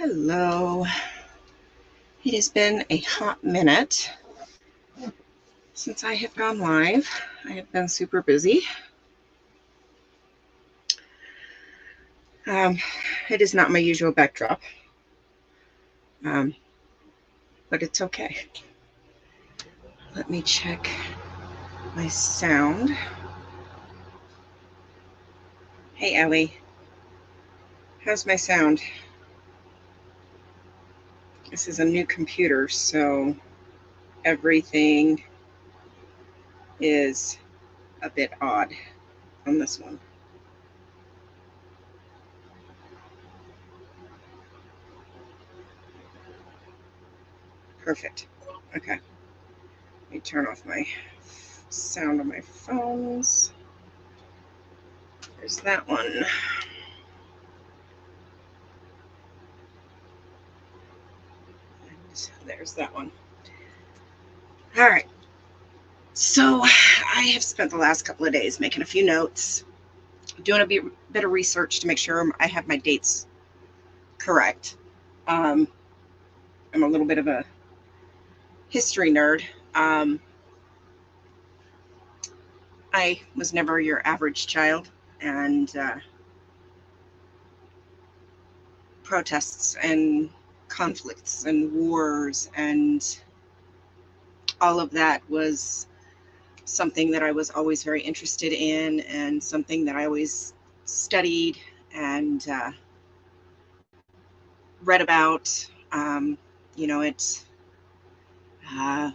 Hello. It has been a hot minute since I have gone live. I have been super busy. It is not my usual backdrop, but it's okay. Let me check my sound. Hey, Ellie. How's my sound? This is a new computer, so everything is a bit odd on this one. Perfect. Okay. Let me turn off my sound on my phones. There's that one. And there's that one. All right. So I have spent the last couple of days making a few notes, doing a bit of research to make sure I have my dates correct. I'm a little bit of a history nerd. I was never your average child, and protests and conflicts and wars and all of that was something that I was always very interested in, and something that I always studied and read about. It's 9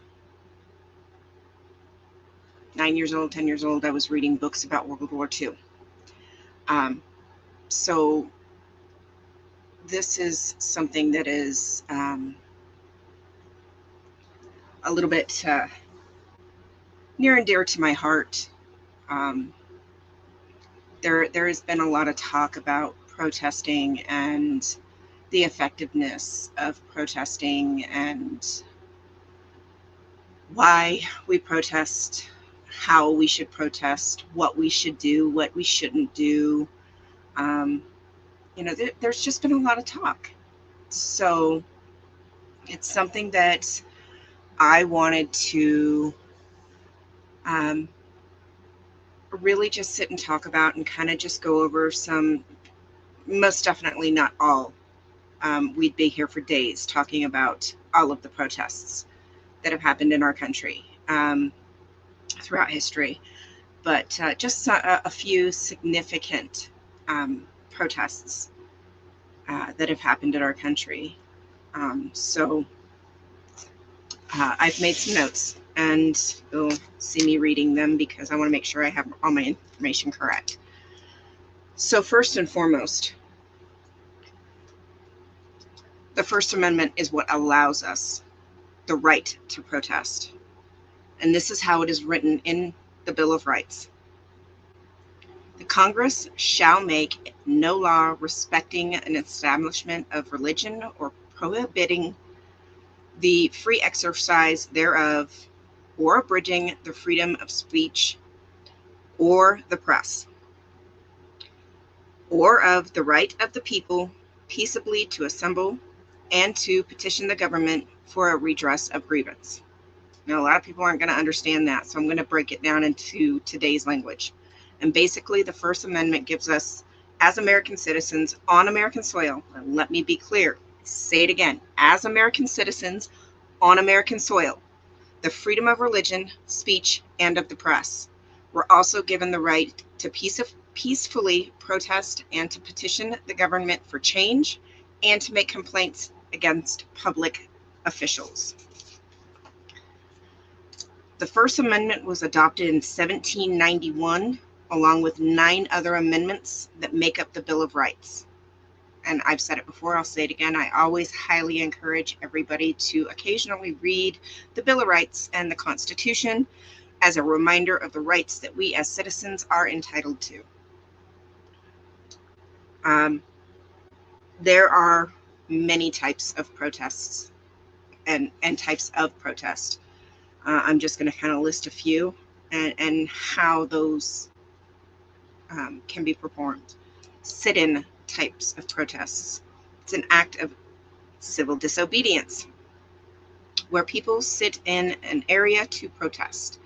years old, 10 years old, I was reading books about World War II. So this is something that is a little bit near and dear to my heart. There has been a lot of talk about protesting and the effectiveness of protesting and why we protest, how we should protest, what we should do, what we shouldn't do. There's just been a lot of talk. So it's something that I wanted to really just sit and talk about and kind of just go over some, most definitely not all. We'd be here for days talking about all of the protests that have happened in our country throughout history, but just a few significant protests that have happened in our country. So I've made some notes, and you'll see me reading them because I want to make sure I have all my information correct. So first and foremost, the First Amendment is what allows us the right to protest. And this is how it is written in the Bill of Rights. The Congress shall make no law respecting an establishment of religion or prohibiting the free exercise thereof, or abridging the freedom of speech or the press, or of the right of the people peaceably to assemble and to petition the government for a redress of grievance. Now, a lot of people aren't going to understand that, so I'm going to break it down into today's language. And basically, the First Amendment gives us, as American citizens on American soil, and let me be clear, say it again, as American citizens on American soil, the freedom of religion, speech, and of the press. We're also given the right to peacefully protest and to petition the government for change and to make complaints against public officials. The First Amendment was adopted in 1791, along with 9 other amendments that make up the Bill of Rights. And I've said it before, I'll say it again, I always highly encourage everybody to occasionally read the Bill of Rights and the Constitution as a reminder of the rights that we as citizens are entitled to. There are many types of protests and types of protest. I'm just going to kind of list a few and how those can be performed. Sit-in types of protests. It's an act of Civil disobedience, where people sit in an area to protest.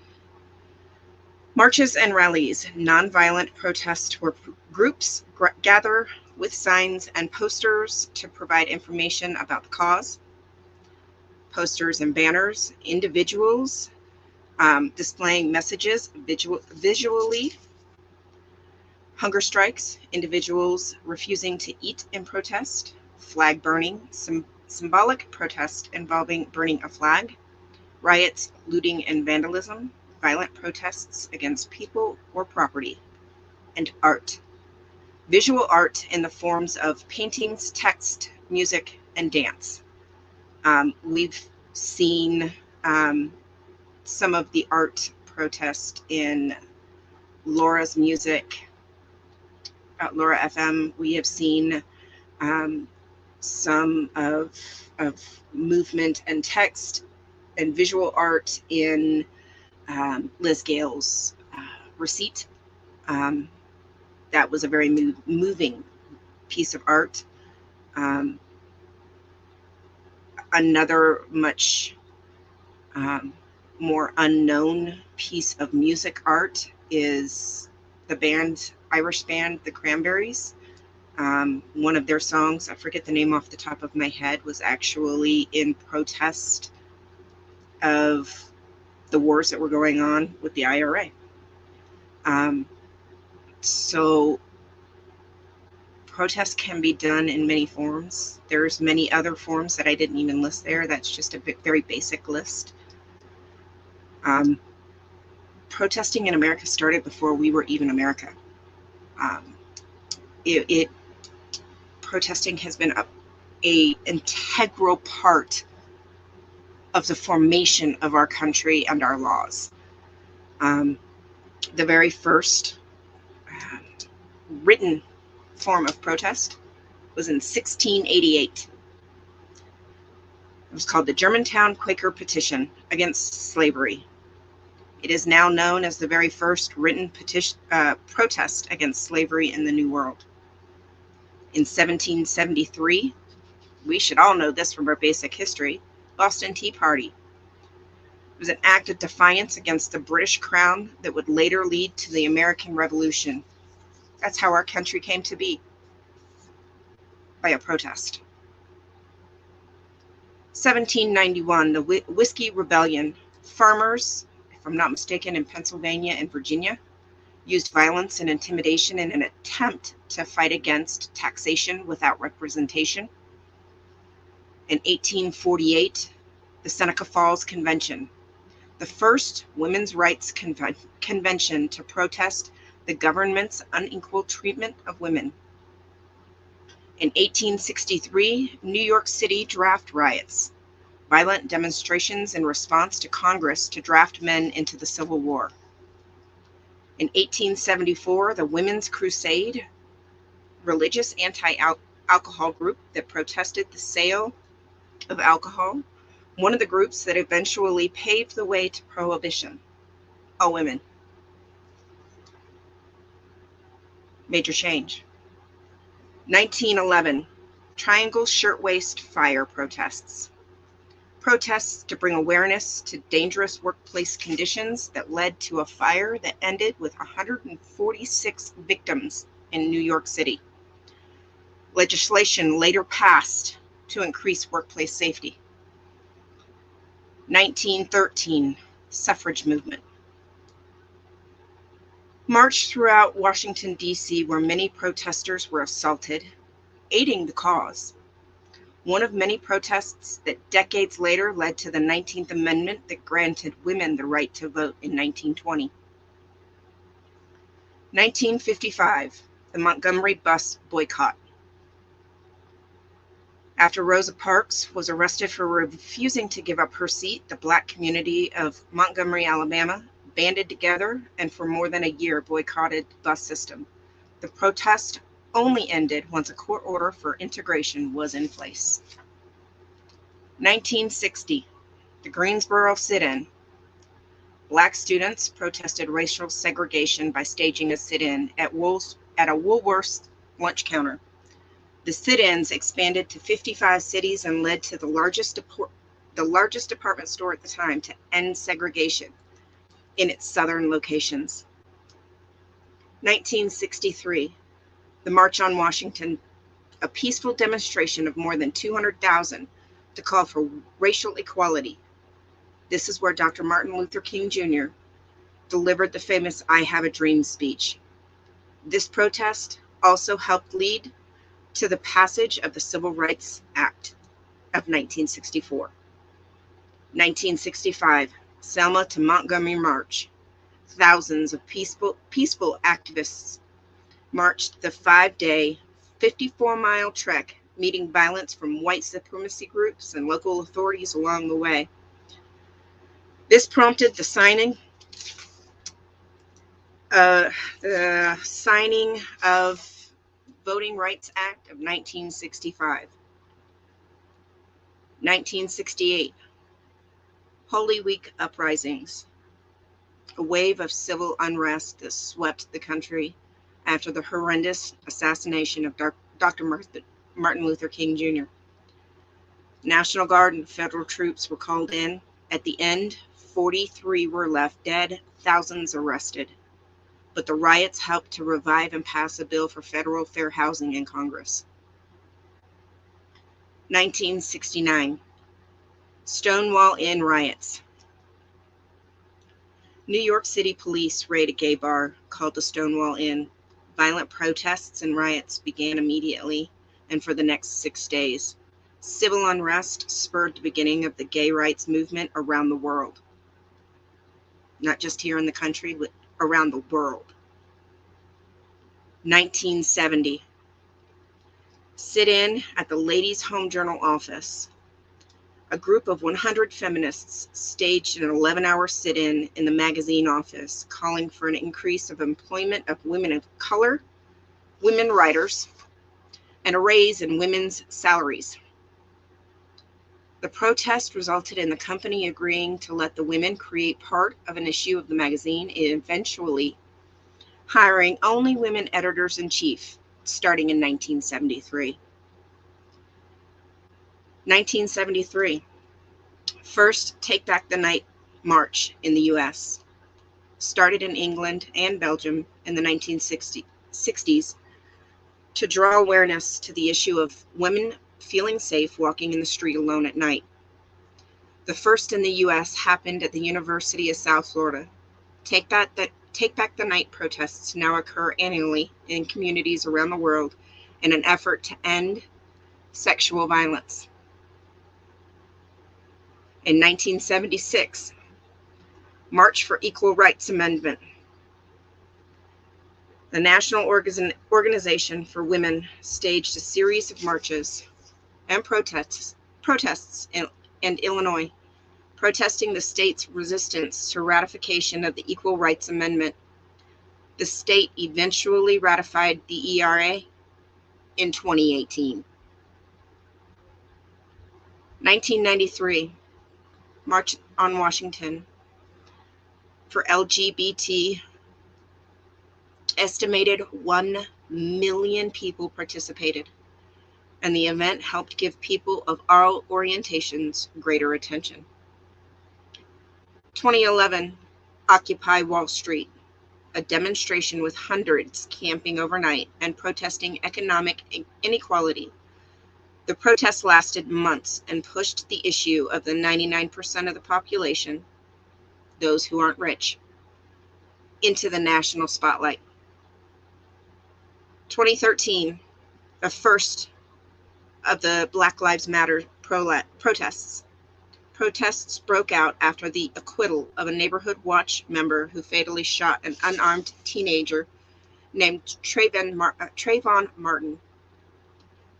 Marches and rallies, nonviolent protests where groups gather with signs and posters to provide information about the cause. Posters and banners, individuals displaying messages visually. Hunger strikes, individuals refusing to eat in protest. Flag burning, symbolic protest involving burning a flag. Riots, looting, and vandalism, violent protests against people or property. And art. Visual art in the forms of paintings, text, music, and dance. We've seen some of the art protest in Laura's music, at Laura FM. We have seen some of movement and text and visual art in Liz Gale's Receipt. That was a very moving piece of art. Another much more unknown piece of music art is the Irish band, the Cranberries. One of their songs, I forget the name off the top of my head, was actually in protest of the wars that were going on with the IRA. So protests can be done in many forms. There's many other forms that I didn't even list there. That's just a very basic list. Protesting in America started before we were even America. Protesting has been a integral part of the formation of our country and our laws. The very first written form of protest was in 1688. It was called the Germantown Quaker Petition against slavery. It is now known as the very first written protest against slavery in the New World. In 1773, we should all know this from our basic history, Boston Tea Party. It was an act of defiance against the British Crown that would later lead to the American Revolution. That's how our country came to be, by a protest. 1791, the Whiskey Rebellion. Farmers, if I'm not mistaken, in Pennsylvania and Virginia, used violence and intimidation in an attempt to fight against taxation without representation. In 1848, the Seneca Falls Convention, the first women's rights convention to protest the government's unequal treatment of women. In 1863, New York City draft riots, violent demonstrations in response to Congress to draft men into the Civil War. In 1874, the Women's Crusade, religious anti-alcohol group that protested the sale of alcohol, one of the groups that eventually paved the way to prohibition. All women. Major change. 1911, Triangle Shirtwaist Fire protests. Protests to bring awareness to dangerous workplace conditions that led to a fire that ended with 146 victims in New York City. Legislation later passed to increase workplace safety. 1913, suffrage movement. March throughout Washington, D.C., where many protesters were assaulted, aiding the cause. One of many protests that decades later led to the 19th Amendment that granted women the right to vote in 1920. 1955, the Montgomery bus boycott. After Rosa Parks was arrested for refusing to give up her seat, the Black community of Montgomery, Alabama, banded together and for more than a year boycotted the bus system. The protest only ended once a court order for integration was in place. 1960, the Greensboro sit-in. Black students protested racial segregation by staging a sit-in at a Woolworth's lunch counter. The sit-ins expanded to 55 cities and led to the largest department store at the time to end segregation in its southern locations. 1963, the March on Washington, a peaceful demonstration of more than 200,000 to call for racial equality. This is where Dr. Martin Luther King Jr. delivered the famous "I Have a Dream" speech. This protest also helped lead to the passage of the Civil Rights Act of 1964. 1965, Selma to Montgomery March. Thousands of peaceful activists marched the 5-day, 54-mile trek, meeting violence from white supremacy groups and local authorities along the way. This prompted the signing of Voting Rights Act of 1965. 1968, Holy Week uprisings, a wave of civil unrest that swept the country after the horrendous assassination of Dr. Martin Luther King Jr. National Guard and federal troops were called in. At the end, 43 were left dead, thousands arrested. But the riots helped to revive and pass a bill for federal fair housing in Congress. 1969, Stonewall Inn riots. New York City police raid a gay bar called the Stonewall Inn. Violent protests and riots began immediately and for the next 6 days. Civil unrest spurred the beginning of the gay rights movement around the world. Not just here in the country, but around the world. 1970, sit-in at the Ladies' Home Journal office. A group of 100 feminists staged an 11-hour sit-in in the magazine office, calling for an increase of employment of women of color, women writers, and a raise in women's salaries. The protest resulted in the company agreeing to let the women create part of an issue of the magazine, and eventually hiring only women editors-in-chief, starting in 1973. 1973, first Take Back the Night march in the U.S. started in England and Belgium in the 1960s to draw awareness to the issue of women feeling safe walking in the street alone at night. The first in the U.S. happened at the University of South Florida. Take Back the Night protests now occur annually in communities around the world in an effort to end sexual violence. In 1976, March for Equal Rights Amendment. The National Organization for Women staged a series of marches and protests in Illinois, protesting the state's resistance to ratification of the Equal Rights Amendment. The state eventually ratified the ERA in 2018. 1993, March on Washington for LGBT. Estimated 1 million people participated, and the event helped give people of all orientations greater attention. 2011, Occupy Wall Street, a demonstration with hundreds camping overnight and protesting economic inequality. The protest lasted months and pushed the issue of the 99% of the population, those who aren't rich, into the national spotlight. 2013, the first of the Black Lives Matter protests. Protests broke out after the acquittal of a neighborhood watch member who fatally shot an unarmed teenager named Trayvon Martin.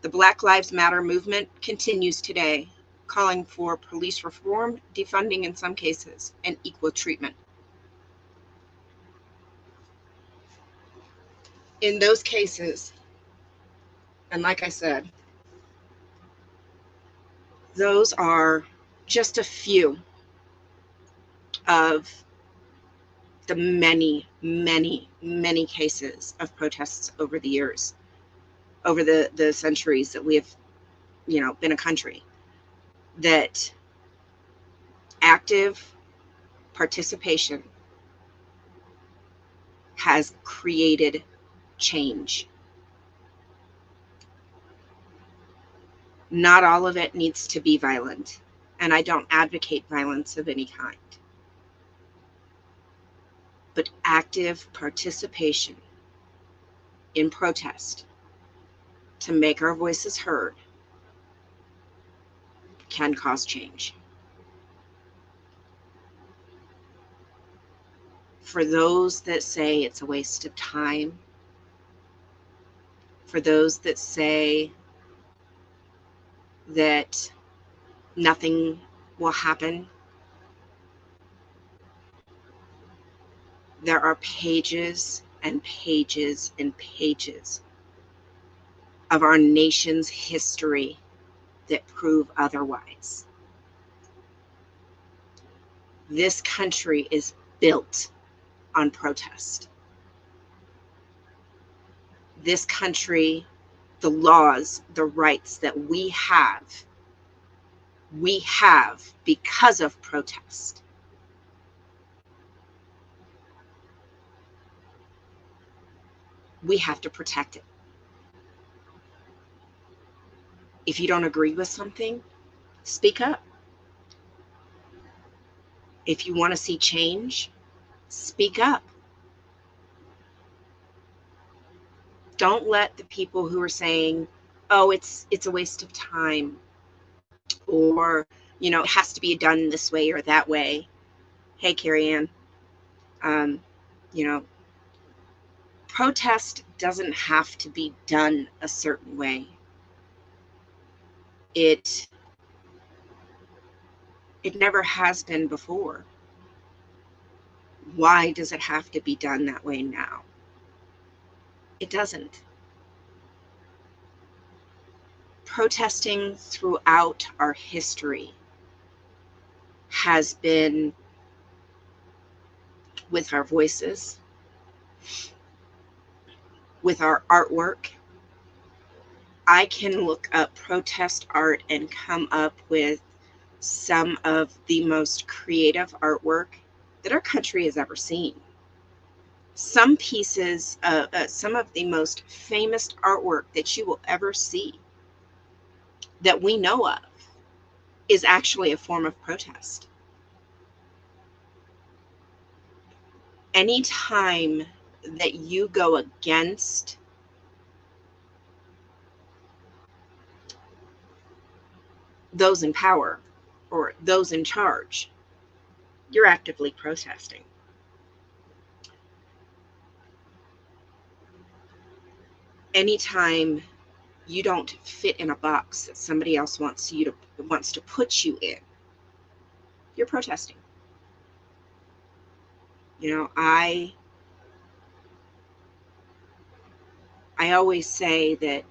The Black Lives Matter movement continues today, calling for police reform, defunding in some cases, and equal treatment. In those cases, and like I said, those are just a few of the many, many, many cases of protests over the years. over the centuries that we have, been a country, that active participation has created change. Not all of it needs to be violent, and I don't advocate violence of any kind. But active participation in protest to make our voices heard can cause change. For those that say it's a waste of time, for those that say that nothing will happen, there are pages and pages and pages of our nation's history that prove otherwise. This country is built on protest. This country, the laws, the rights that we have because of protest. We have to protect it. If you don't agree with something, speak up. If you want to see change, speak up. Don't let the people who are saying, oh, it's a waste of time, or, it has to be done this way or that way. Hey, Carrie Ann, protest doesn't have to be done a certain way. It never has been before. Why does it have to be done that way now? It doesn't. Protesting throughout our history has been with our voices, with our artwork. I can look up protest art and come up with some of the most creative artwork that our country has ever seen. Some pieces, some of the most famous artwork that you will ever see that we know of is actually a form of protest. Anytime that you go against those in power or those in charge, you're actively protesting. Anytime you don't fit in a box that somebody else wants to put you in, you're protesting. I always say that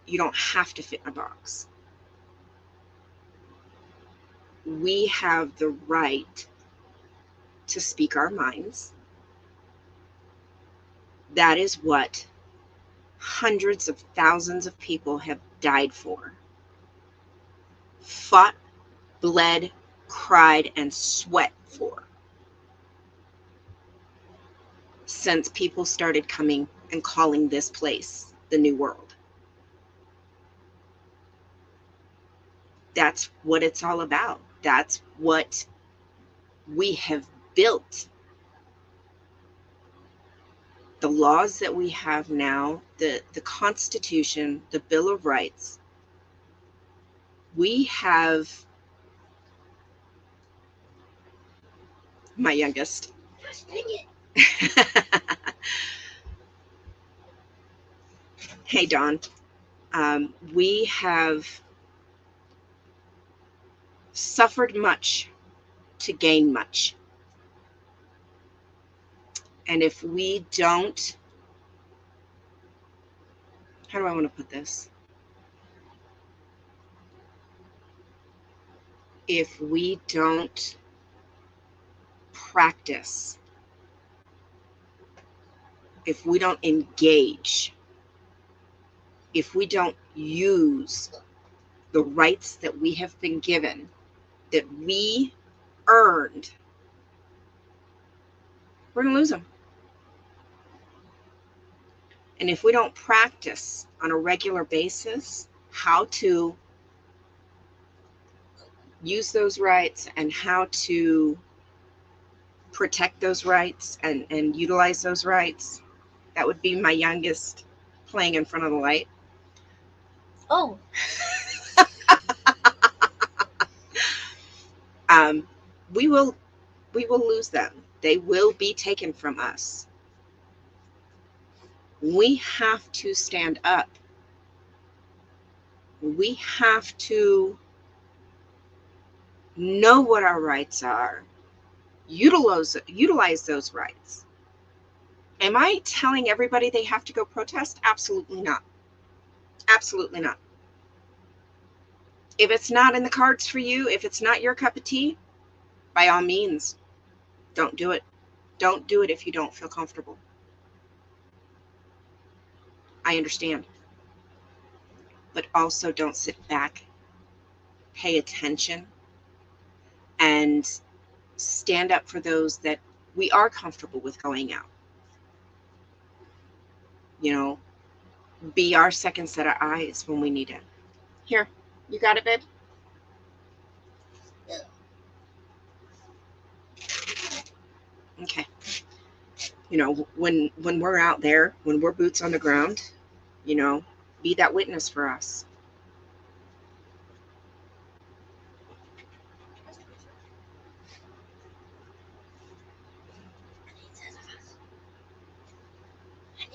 you don't have to fit in a box. We have the right to speak our minds. That is what hundreds of thousands of people have died for, fought, bled, cried, and sweat for, since people started coming and calling this place the New World. That's what it's all about. That's what we have built. The laws that we have now, the Constitution, the Bill of Rights, we have my youngest. Hey, Dawn. We have suffered much to gain much. And if we don't, how do I want to put this? If we don't practice, if we don't engage if we don't use the rights that we have been given, that we earned, we're going to lose them. And if we don't practice on a regular basis how to use those rights and how to protect those rights and utilize those rights, that would be my youngest playing in front of the light. Oh. We will lose them. They will be taken from us. We have to stand up. We have to know what our rights are, utilize those rights. Am I telling everybody they have to go protest? Absolutely not. Absolutely not. If it's not in the cards for you, if it's not your cup of tea, by all means, don't do it. Don't do it if you don't feel comfortable. I understand. But also don't sit back, pay attention, and stand up for those that we are comfortable with going out. You know, be our second set of eyes when we need it. Here, you got it, babe? Yeah. Okay. You know, when we're out there, when we're boots on the ground, you know, be that witness for us.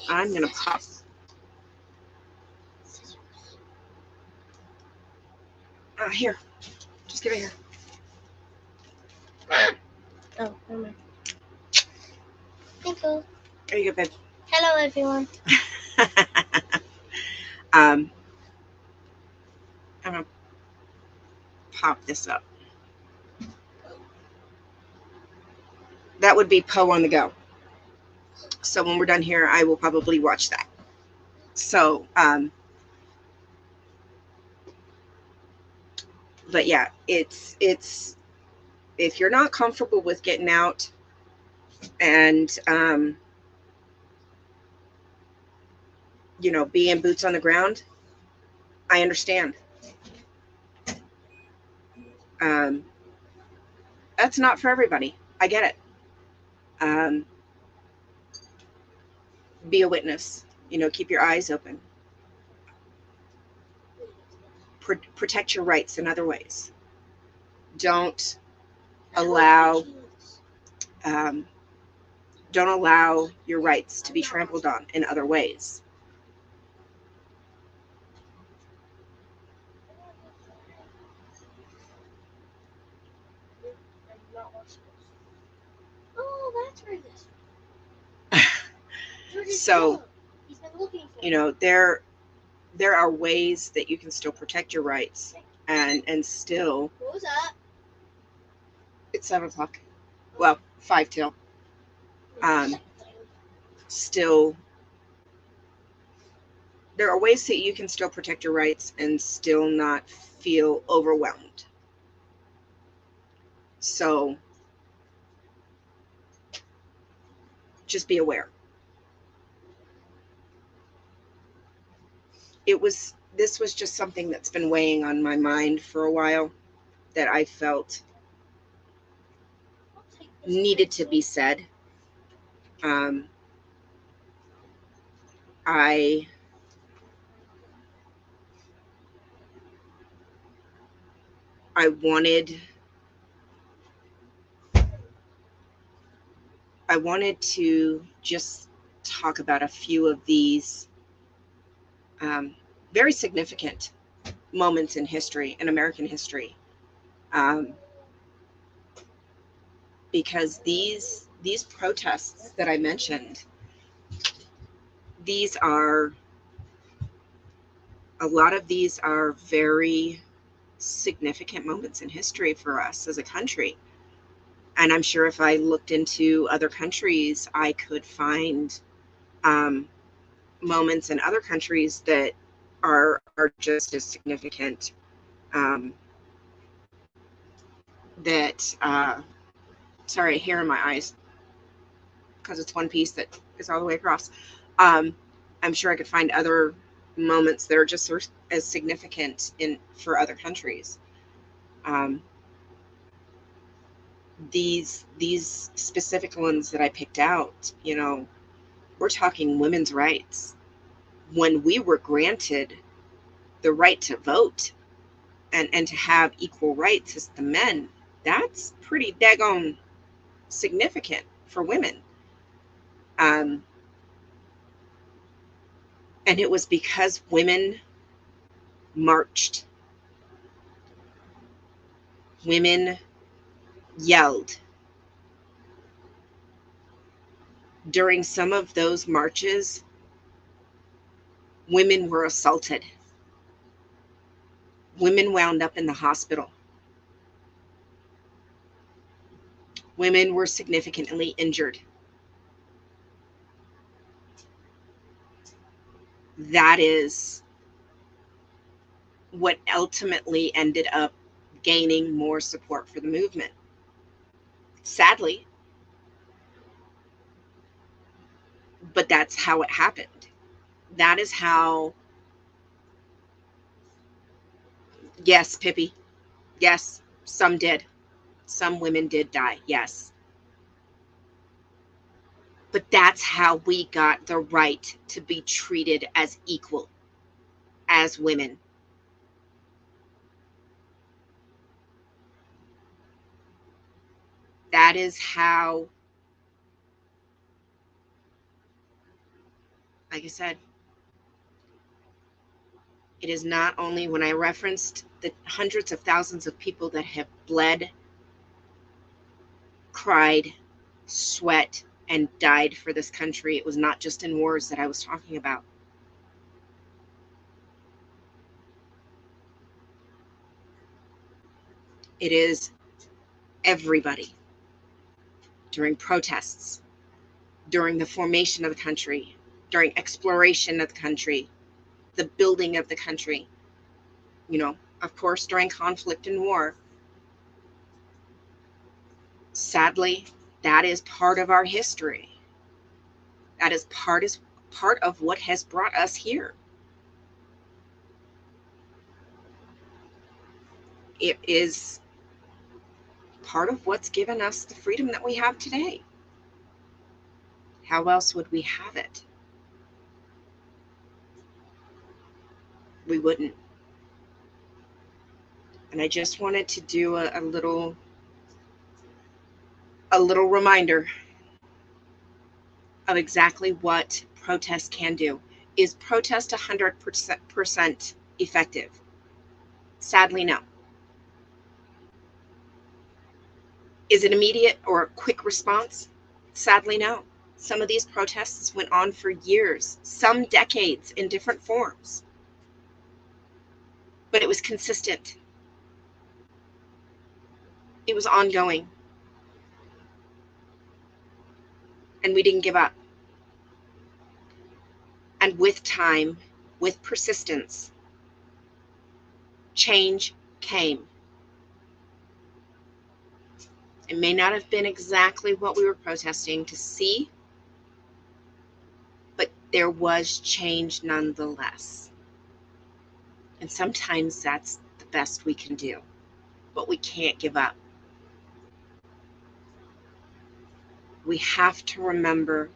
I'm going to pop. Here. Just give it here. Oh, never mind. Thank you. There you go, babe. Hello, everyone. I'm going to pop this up. That would be Poe on the Go. So when we're done here, I will probably watch that. So, but yeah, it's if you're not comfortable with getting out and you know, being boots on the ground, I understand. That's not for everybody. I get it. Be a witness. You know, keep your eyes open. Protect your rights in other ways. Don't allow your rights to be trampled on in other ways. Oh, that's where this. So, you know, there are ways that you can still protect your rights and still. What was that? It's 7 o'clock. Well, 5 till. Still, there are ways that you can still protect your rights and still not feel overwhelmed. So just be aware. This was just something that's been weighing on my mind for a while that I felt needed to be said. I wanted to just talk about a few of these very significant moments in history, in American history, because these protests that I mentioned, a lot of these are very significant moments in history for us as a country. And I'm sure if I looked into other countries, I could find moments in other countries that are just as significant. That sorry, hair in my eyes because it's one piece that is all the way across. I'm sure I could find other moments that are just as significant for other countries. Um, these specific ones that I picked out, we're talking women's rights. When we were granted the right to vote and to have equal rights as the men, that's pretty daggone significant for women. And it was because women marched, women yelled. During some of those marches, women were assaulted. Women wound up in the hospital. Women were significantly injured. That is what ultimately ended up gaining more support for the movement. Sadly, but that's how it happened. That is how, yes, Pippi, yes, some did. Some women did die, yes. But that's how we got the right to be treated as equal as women. That is how, like I said, it is not only when I referenced the hundreds of thousands of people that have bled, cried, sweat, and died for this country. It was not just in wars that I was talking about. It is everybody. During protests, during the formation of the country, during exploration of the country, the building of the country, of course, during conflict and war. Sadly, that is part of our history. That is part of what has brought us here. It is part of what's given us the freedom that we have today. How else would we have it? We wouldn't. And I just wanted to do a little reminder of exactly what protest can do. Is protest 100% effective? Sadly, no. Is it immediate or a quick response? Sadly, no. Some of these protests went on for years, some decades in different forms. But it was consistent. It was ongoing. And we didn't give up. And with time, with persistence, change came. It may not have been exactly what we were protesting to see, but there was change nonetheless. And sometimes that's the best we can do, but we can't give up. We have to remember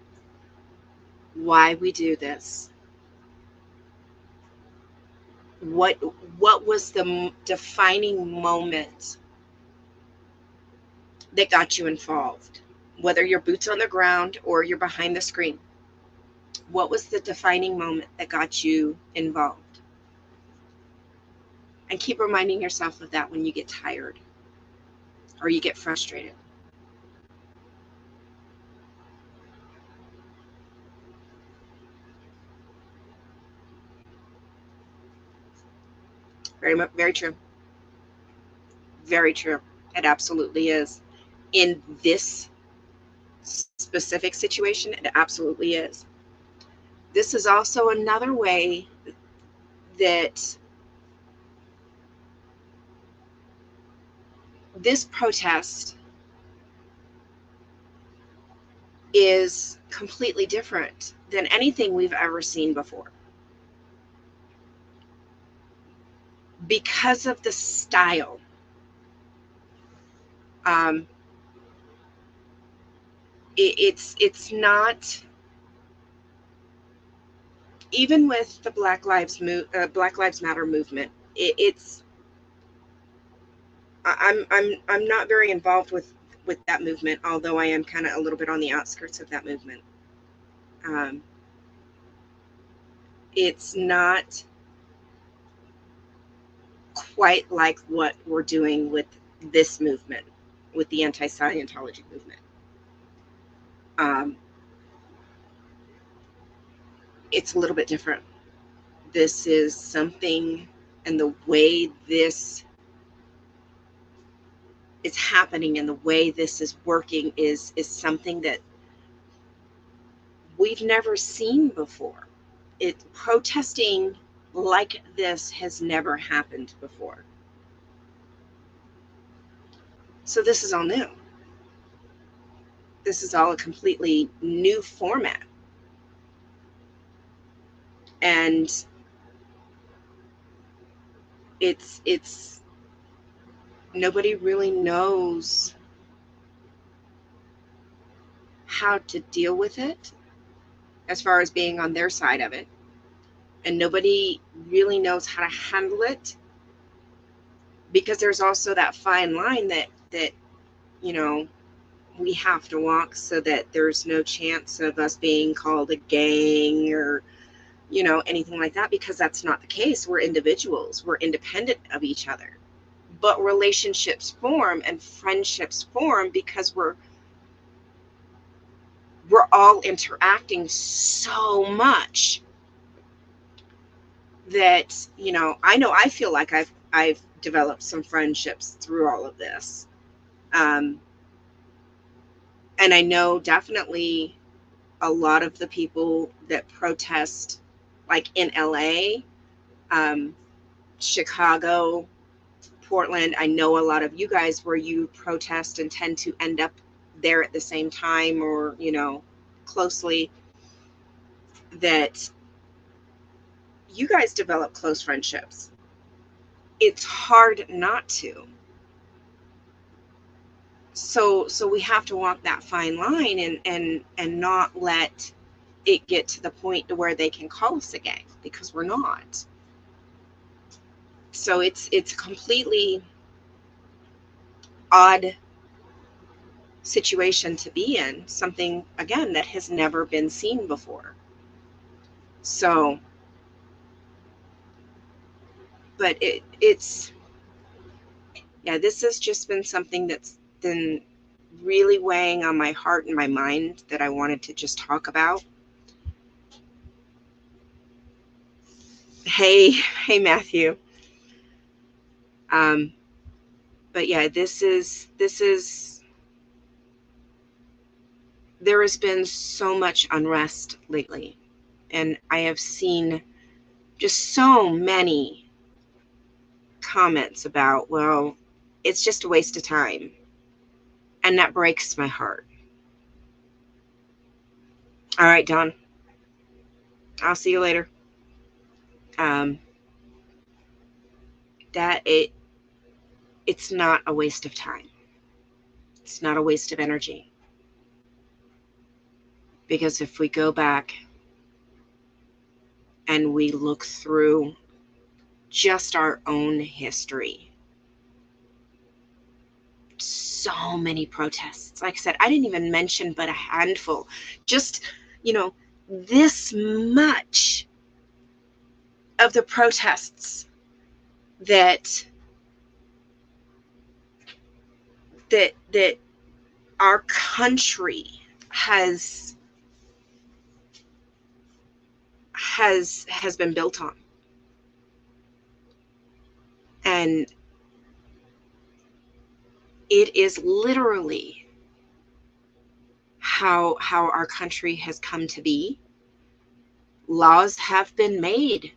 why we do this. What was the defining moment that got you involved? Whether you're boots on the ground or you're behind the screen, what was the defining moment that got you involved? And keep reminding yourself of that when you get tired or you get frustrated. Very true. Very true. It absolutely is. In this specific situation, it absolutely is. This is also another way that this protest is completely different than anything we've ever seen before, because of the style. It's not, even with the Black Lives Matter movement. It's I'm not very involved with that movement, although I am kind of a little bit on the outskirts of that movement. It's not quite like what we're doing with this movement, with the anti-Scientology movement. It's a little bit different. This is something, and the way this is happening and the way this is working is something that we've never seen before. Protesting like this has never happened before. So this is all new. This is all a completely new format. And it's nobody really knows how to deal with it as far as being on their side of it. And nobody really knows how to handle it, because there's also that fine line that you know, we have to walk, so that there's no chance of us being called a gang or, you know, anything like that, because that's not the case. We're individuals. We're independent of each other. But relationships form and friendships form because we're all interacting so much that, you know I feel like I've developed some friendships through all of this. And I know definitely a lot of the people that protest, like in LA, Chicago, Portland. I know a lot of you guys where you protest and tend to end up there at the same time, or, you know, closely, that you guys develop close friendships. It's hard not to. So we have to walk that fine line and not let it get to the point to where they can call us a gang, because we're not. So it's a completely odd situation to be in, something, again, that has never been seen before. So, but it's yeah, this has just been something that's been really weighing on my heart and my mind, that I wanted to just talk about. Hey Matthew. But yeah, this is there has been so much unrest lately, and I have seen just so many comments about, well, it's just a waste of time. And that breaks my heart. All right, Don. I'll see you later. It's not a waste of time. It's not a waste of energy. Because if we go back and we look through just our own history, so many protests. Like I said, I didn't even mention but a handful. Just, you know, this much of the protests that our country has been built on. And it is literally how our country has come to be. Laws have been made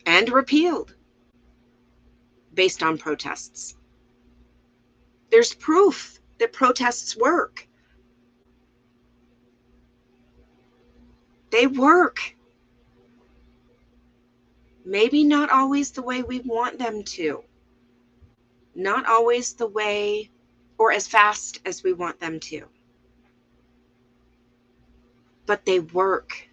and repealed based on protests. There's proof that protests work. They work. Maybe not always the way we want them to. Not always the way or as fast as we want them to. But they work.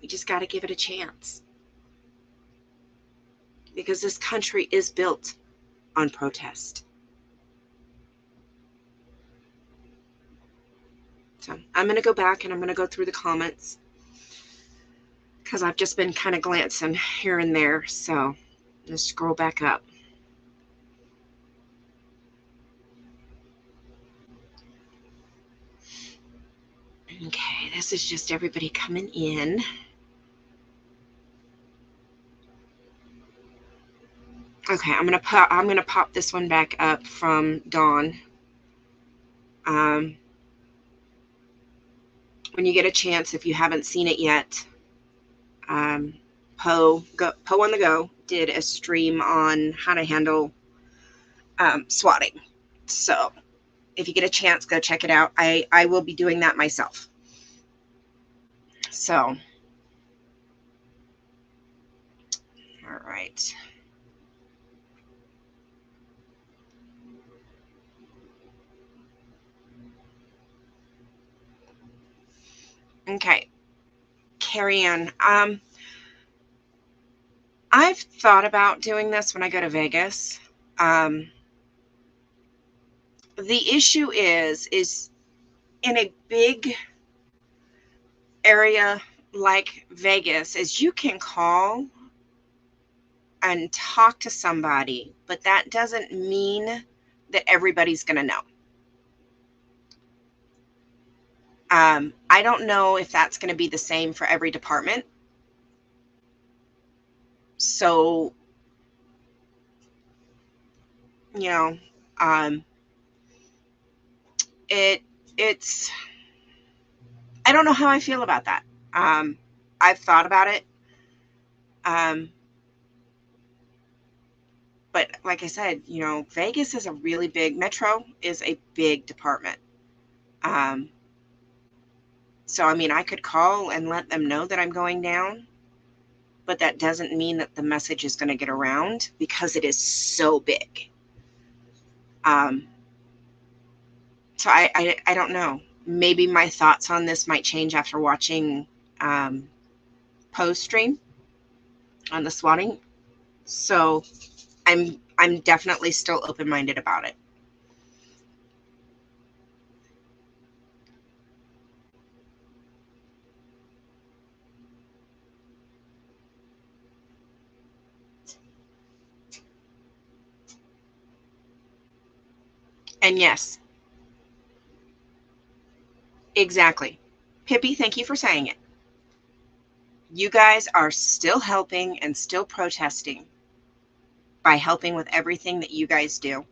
We just got to give it a chance. Because this country is built on protest. So I'm going to go back and I'm going to go through the comments because I've just been kind of glancing here and there. So let's scroll back up. Okay, this is just everybody coming in. Okay, I'm gonna pop this one back up from Dawn. When you get a chance, if you haven't seen it yet, Poe on the Go did a stream on how to handle swatting. So if you get a chance, go check it out. I will be doing that myself. So, all right. Okay, Carrie Ann. I've thought about doing this when I go to Vegas. The issue is in a big area like Vegas, is you can call and talk to somebody, but that doesn't mean that everybody's going to know. I don't know if that's going to be the same for every department. So, you know, it's, I don't know how I feel about that. I've thought about it. But like I said, you know, Vegas is a really big, Metro is a big department. So, I mean, I could call and let them know that I'm going down, but that doesn't mean that the message is going to get around because it is so big. So I don't know. Maybe my thoughts on this might change after watching Poe's stream on the swatting. So I'm definitely still open-minded about it. And yes, exactly. Pippi, thank you for saying it. You guys are still helping and still protesting by helping with everything that you guys do.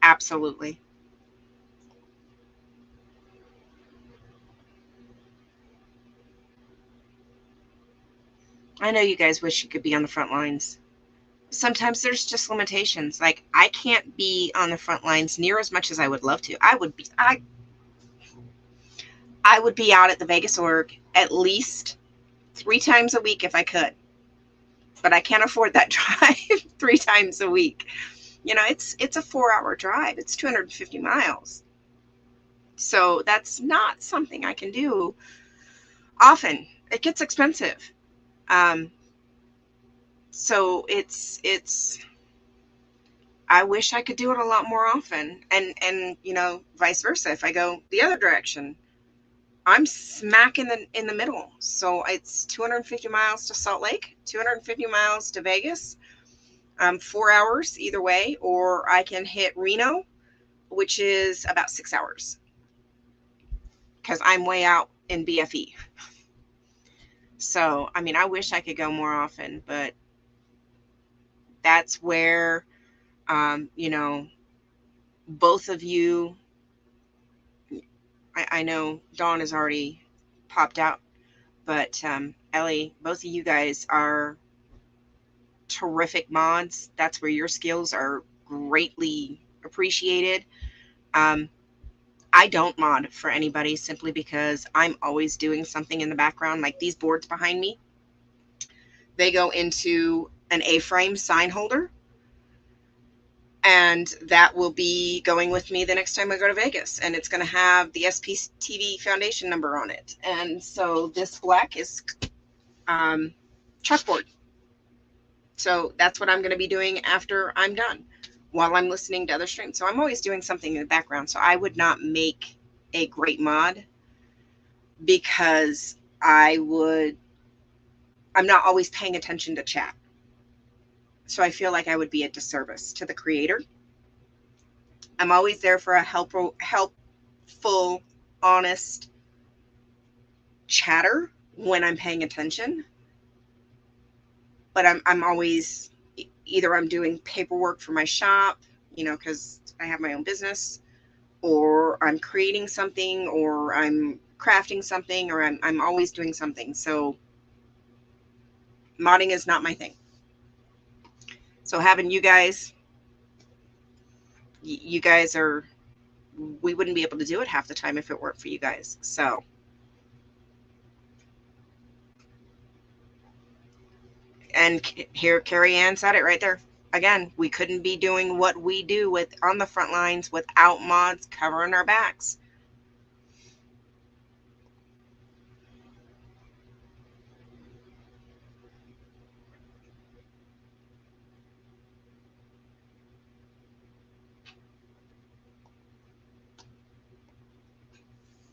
Absolutely. I know you guys wish you could be on the front lines. Sometimes there's just limitations. Like I can't be on the front lines near as much as I would love to. I would be out at the Vegas org at least 3 times a week if I could. But I can't afford that drive 3 times a week. You know, it's a 4-hour drive. It's 250 miles. So that's not something I can do often. It gets expensive. So it's I wish I could do it a lot more often. And you know, vice versa. If I go the other direction, I'm smack in the middle. So it's 250 miles to Salt Lake, 250 miles to Vegas, 4 hours either way, or I can hit Reno, which is about 6 hours because I'm way out in BFE. So, I mean, I wish I could go more often, but that's where, you know, both of you, I know Dawn has already popped out, But Ellie, both of you guys are terrific mods. That's where your skills are greatly appreciated. Um, I don't mod for anybody simply because I'm always doing something in the background. Like these boards behind me, they go into an A-frame sign holder, and that will be going with me the next time I go to Vegas, and it's going to have the SPTV Foundation number on it. And so this black is chalkboard. So that's what I'm going to be doing after I'm done while I'm listening to other streams. So I'm always doing something in the background. So I would not make a great mod because I'm not always paying attention to chat. So I feel like I would be a disservice to the creator. I'm always there for a helpful, honest chatter when I'm paying attention. But I'm always either I'm doing paperwork for my shop, because I have my own business, or I'm creating something, or I'm crafting something, or I'm always doing something. So modding is not my thing. So having you guys are, we wouldn't be able to do it half the time if it weren't for you guys. So and here Carrie Ann said it right there. Again, we couldn't be doing what we do on the front lines without mods covering our backs.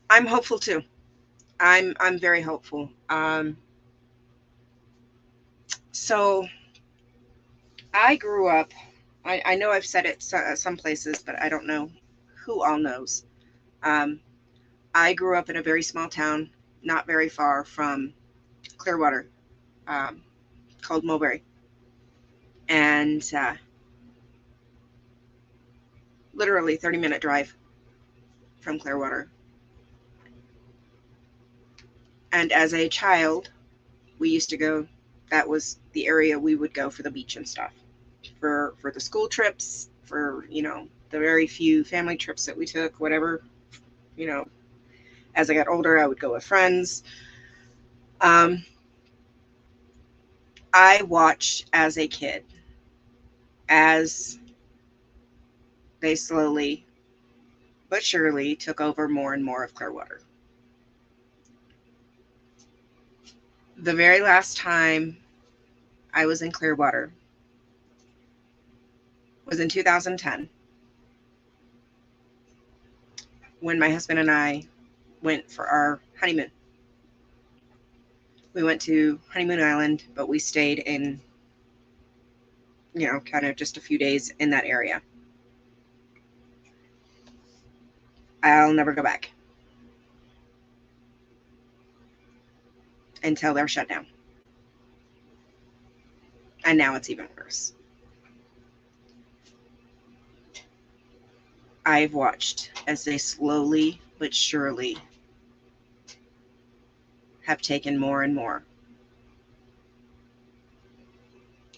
I'm hopeful too. I'm very hopeful. So I grew up. I know I've said it some places, but I don't know who all knows. Um, I grew up in a very small town, not very far from Clearwater, um, called Mulberry, and literally 30-minute drive from Clearwater. And as a child, we used to go. That was the area we would go for the beach and stuff, for the school trips, for the very few family trips that we took, whatever. As I got older, I would go with friends. Um, I watched as a kid as they slowly but surely took over more and more of Clearwater. The very last time I was in Clearwater was in 2010 when my husband and I went for our honeymoon. We went to Honeymoon Island, but we stayed in, kind of just a few days in that area. I'll never go back until they're shut down. And now it's even worse. I've watched as they slowly but surely have taken more and more.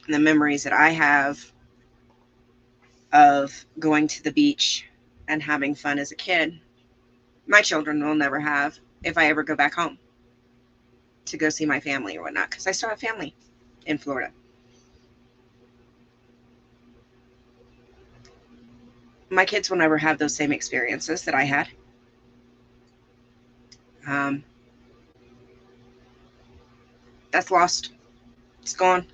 And the memories that I have of going to the beach and having fun as a kid, my children will never have if I ever go back home to go see my family or whatnot, because I still have family in Florida. My kids will never have those same experiences that I had. That's lost. It's gone.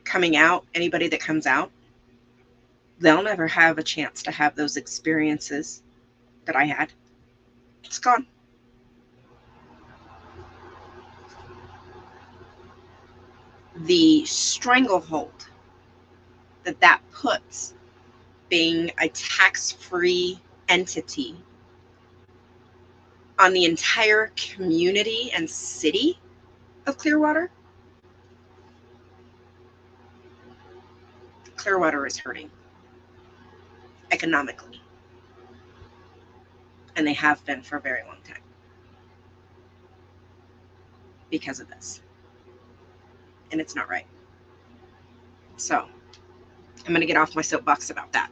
Coming out, anybody that comes out, they'll never have a chance to have those experiences that I had. It's gone. The stranglehold that puts being a tax-free entity on the entire community and city of Clearwater. Clearwater is hurting economically. And they have been for a very long time because of this. And it's not right. So I'm going to get off my soapbox about that.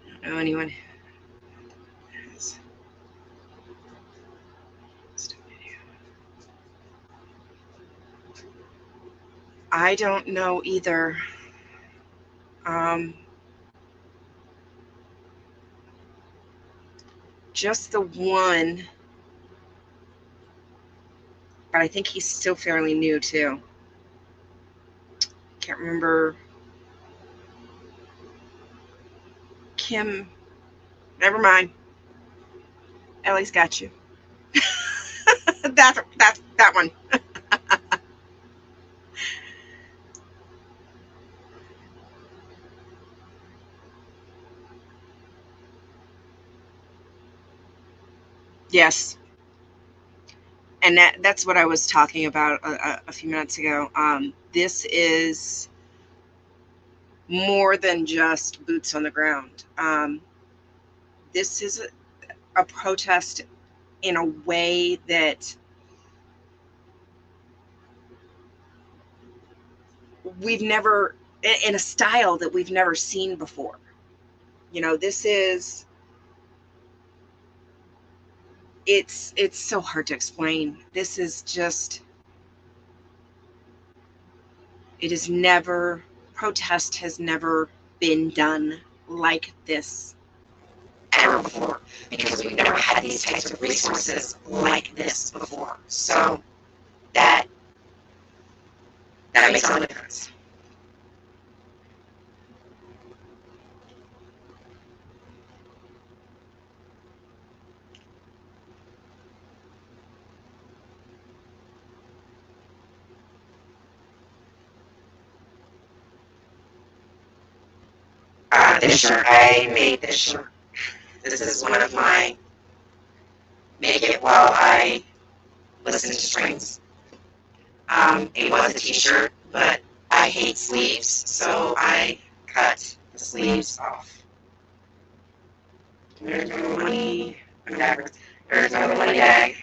I don't know anyone has. I don't know either. Just the one, but I think he's still fairly new too. Can't remember. Kim, never mind. Ellie's got you. that one. Yes. And that's what I was talking about a few minutes ago. This is more than just boots on the ground. This is a protest in a way that we've never, in a style that we've never seen before. You know, this is, it's so hard to explain. This is just, it is never, protest has never been done like this ever before, because we've never had these types of resources like this before. So that makes all the difference. This shirt, I made this shirt. This is one of my make it while I listen to strings. It was a t-shirt, but I hate sleeves, so I cut the sleeves off. There's no money, whatever. There's no money bag.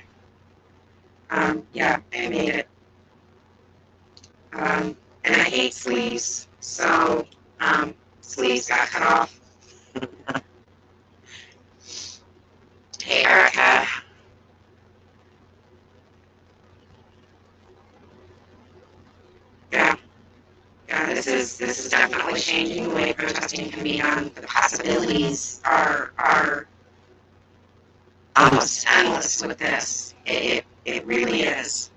Yeah, I made it. And I hate sleeves, so sleeves got cut off. Hey, Erica. Yeah. Yeah, this is definitely changing the way protesting can be done. The possibilities are almost endless with this. It really is.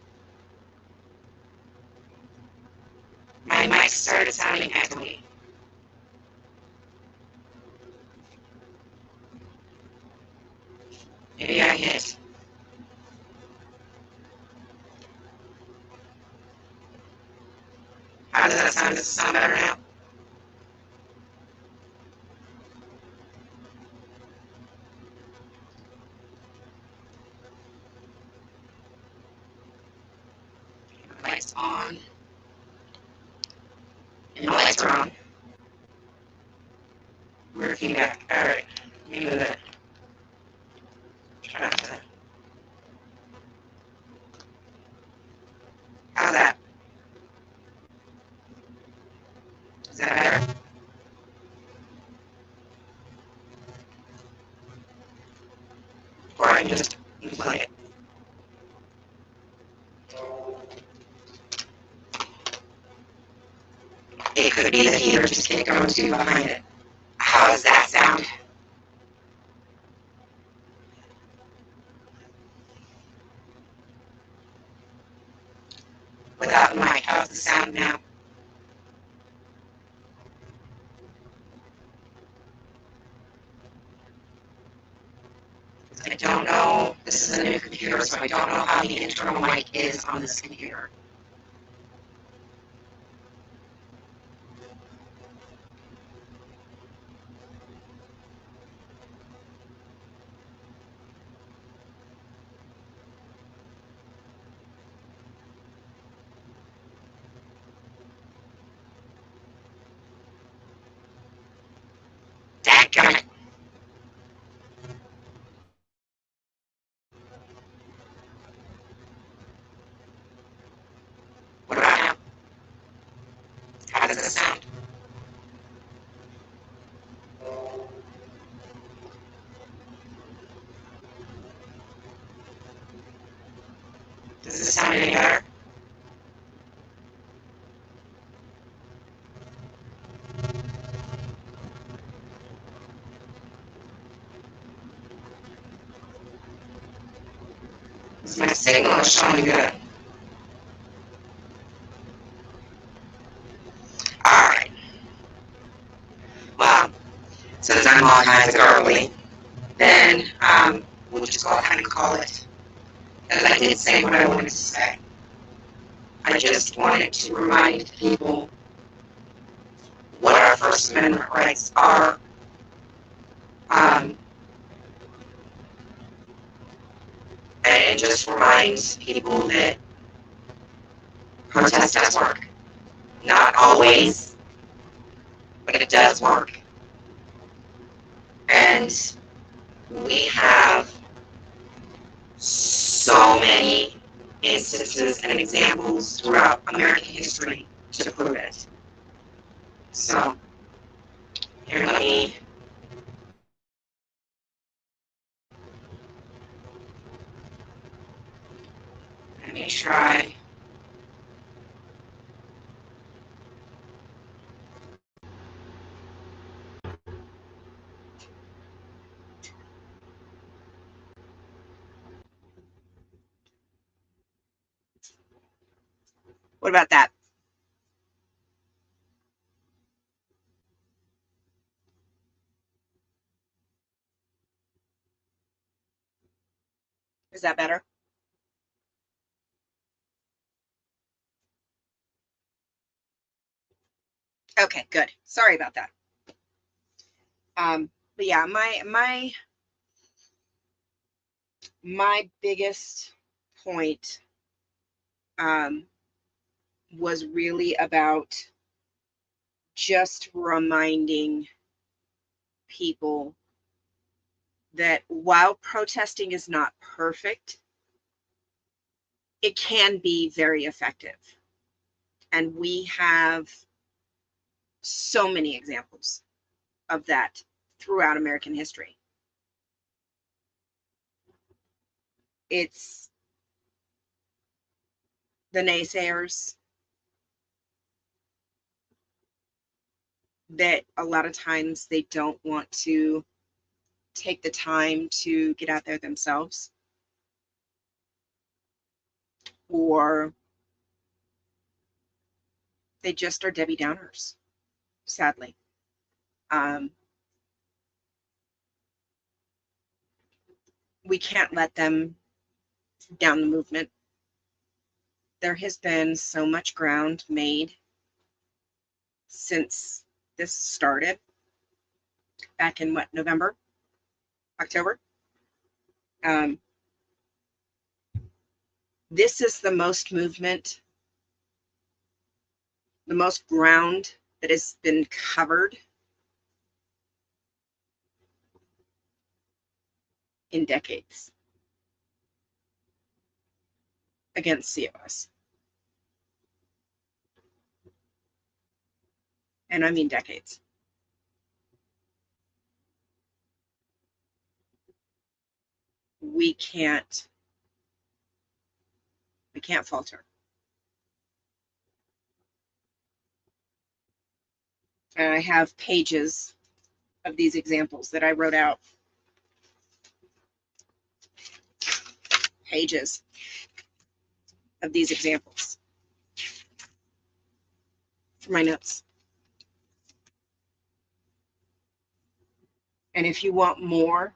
My mic started sounding echoey. Maybe I hit. How does that sound? Does it sound better now? The light's on. And the lights are on. We're feedback. Alright. Let me move it. Try not to. How's that? Is that better? Or I can just play it. It could be the heater just can't go too behind it. How does that sound? Without the mic, how's the sound now? I don't know. This is a new computer, so I don't know how the internal mic is on this computer. Got it. What about now? How does it sound? Does it sound any better? My signal is showing good. Alright. Well, since I'm all kinds of early, then we'll just go ahead and call it. Because I did say what I wanted to say. I just wanted to remind people what our First Amendment rights are. And just remind people that protest does work. Not always, but it does work. And we have so many instances and examples throughout American history to prove it. So, here, let me try. What about that? Is that better? Okay, good. Sorry about that. But yeah, my biggest point was really about just reminding people that while protesting is not perfect, it can be very effective. And we have so many examples of that throughout American history. It's the naysayers that a lot of times they don't want to take the time to get out there themselves, or they just are Debbie Downers, sadly. We can't let them down the movement. There has been so much ground made since this started back in what, November, October. This is the most movement, the most ground that has been covered in decades against COS. And I mean decades. We can't falter. And I have pages of these examples that I wrote out. Pages of these examples for my notes. And if you want more,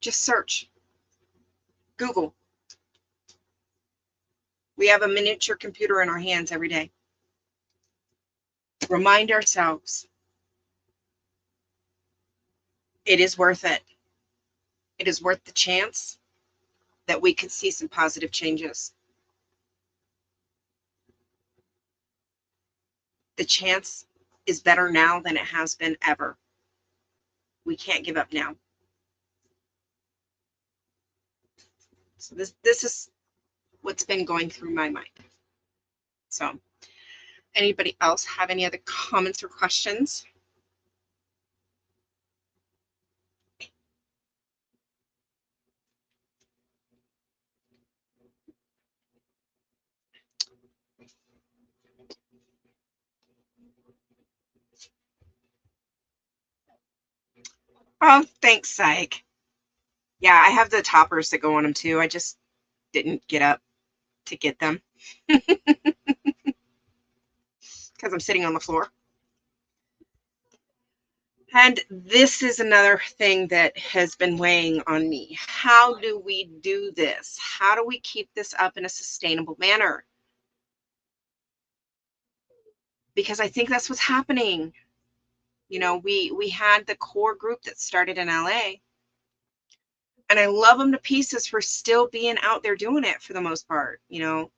just search. Google. We have a miniature computer in our hands every day. Remind ourselves it is worth it. It is worth the chance that we could see some positive changes. The chance is better now than it has been ever. we can't give up now. So this is what's been going through my mind. So anybody else have any other comments or questions? Oh, thanks, Psych. Yeah, I have the toppers that go on them too. I just didn't get up to get them because I'm sitting on the floor. And this is another thing that has been weighing on me. How do we do this? How do we keep this up in a sustainable manner? Because I think that's what's happening. You know, we had the core group that started in LA, and I love them to pieces for still being out there doing it for the most part, you know.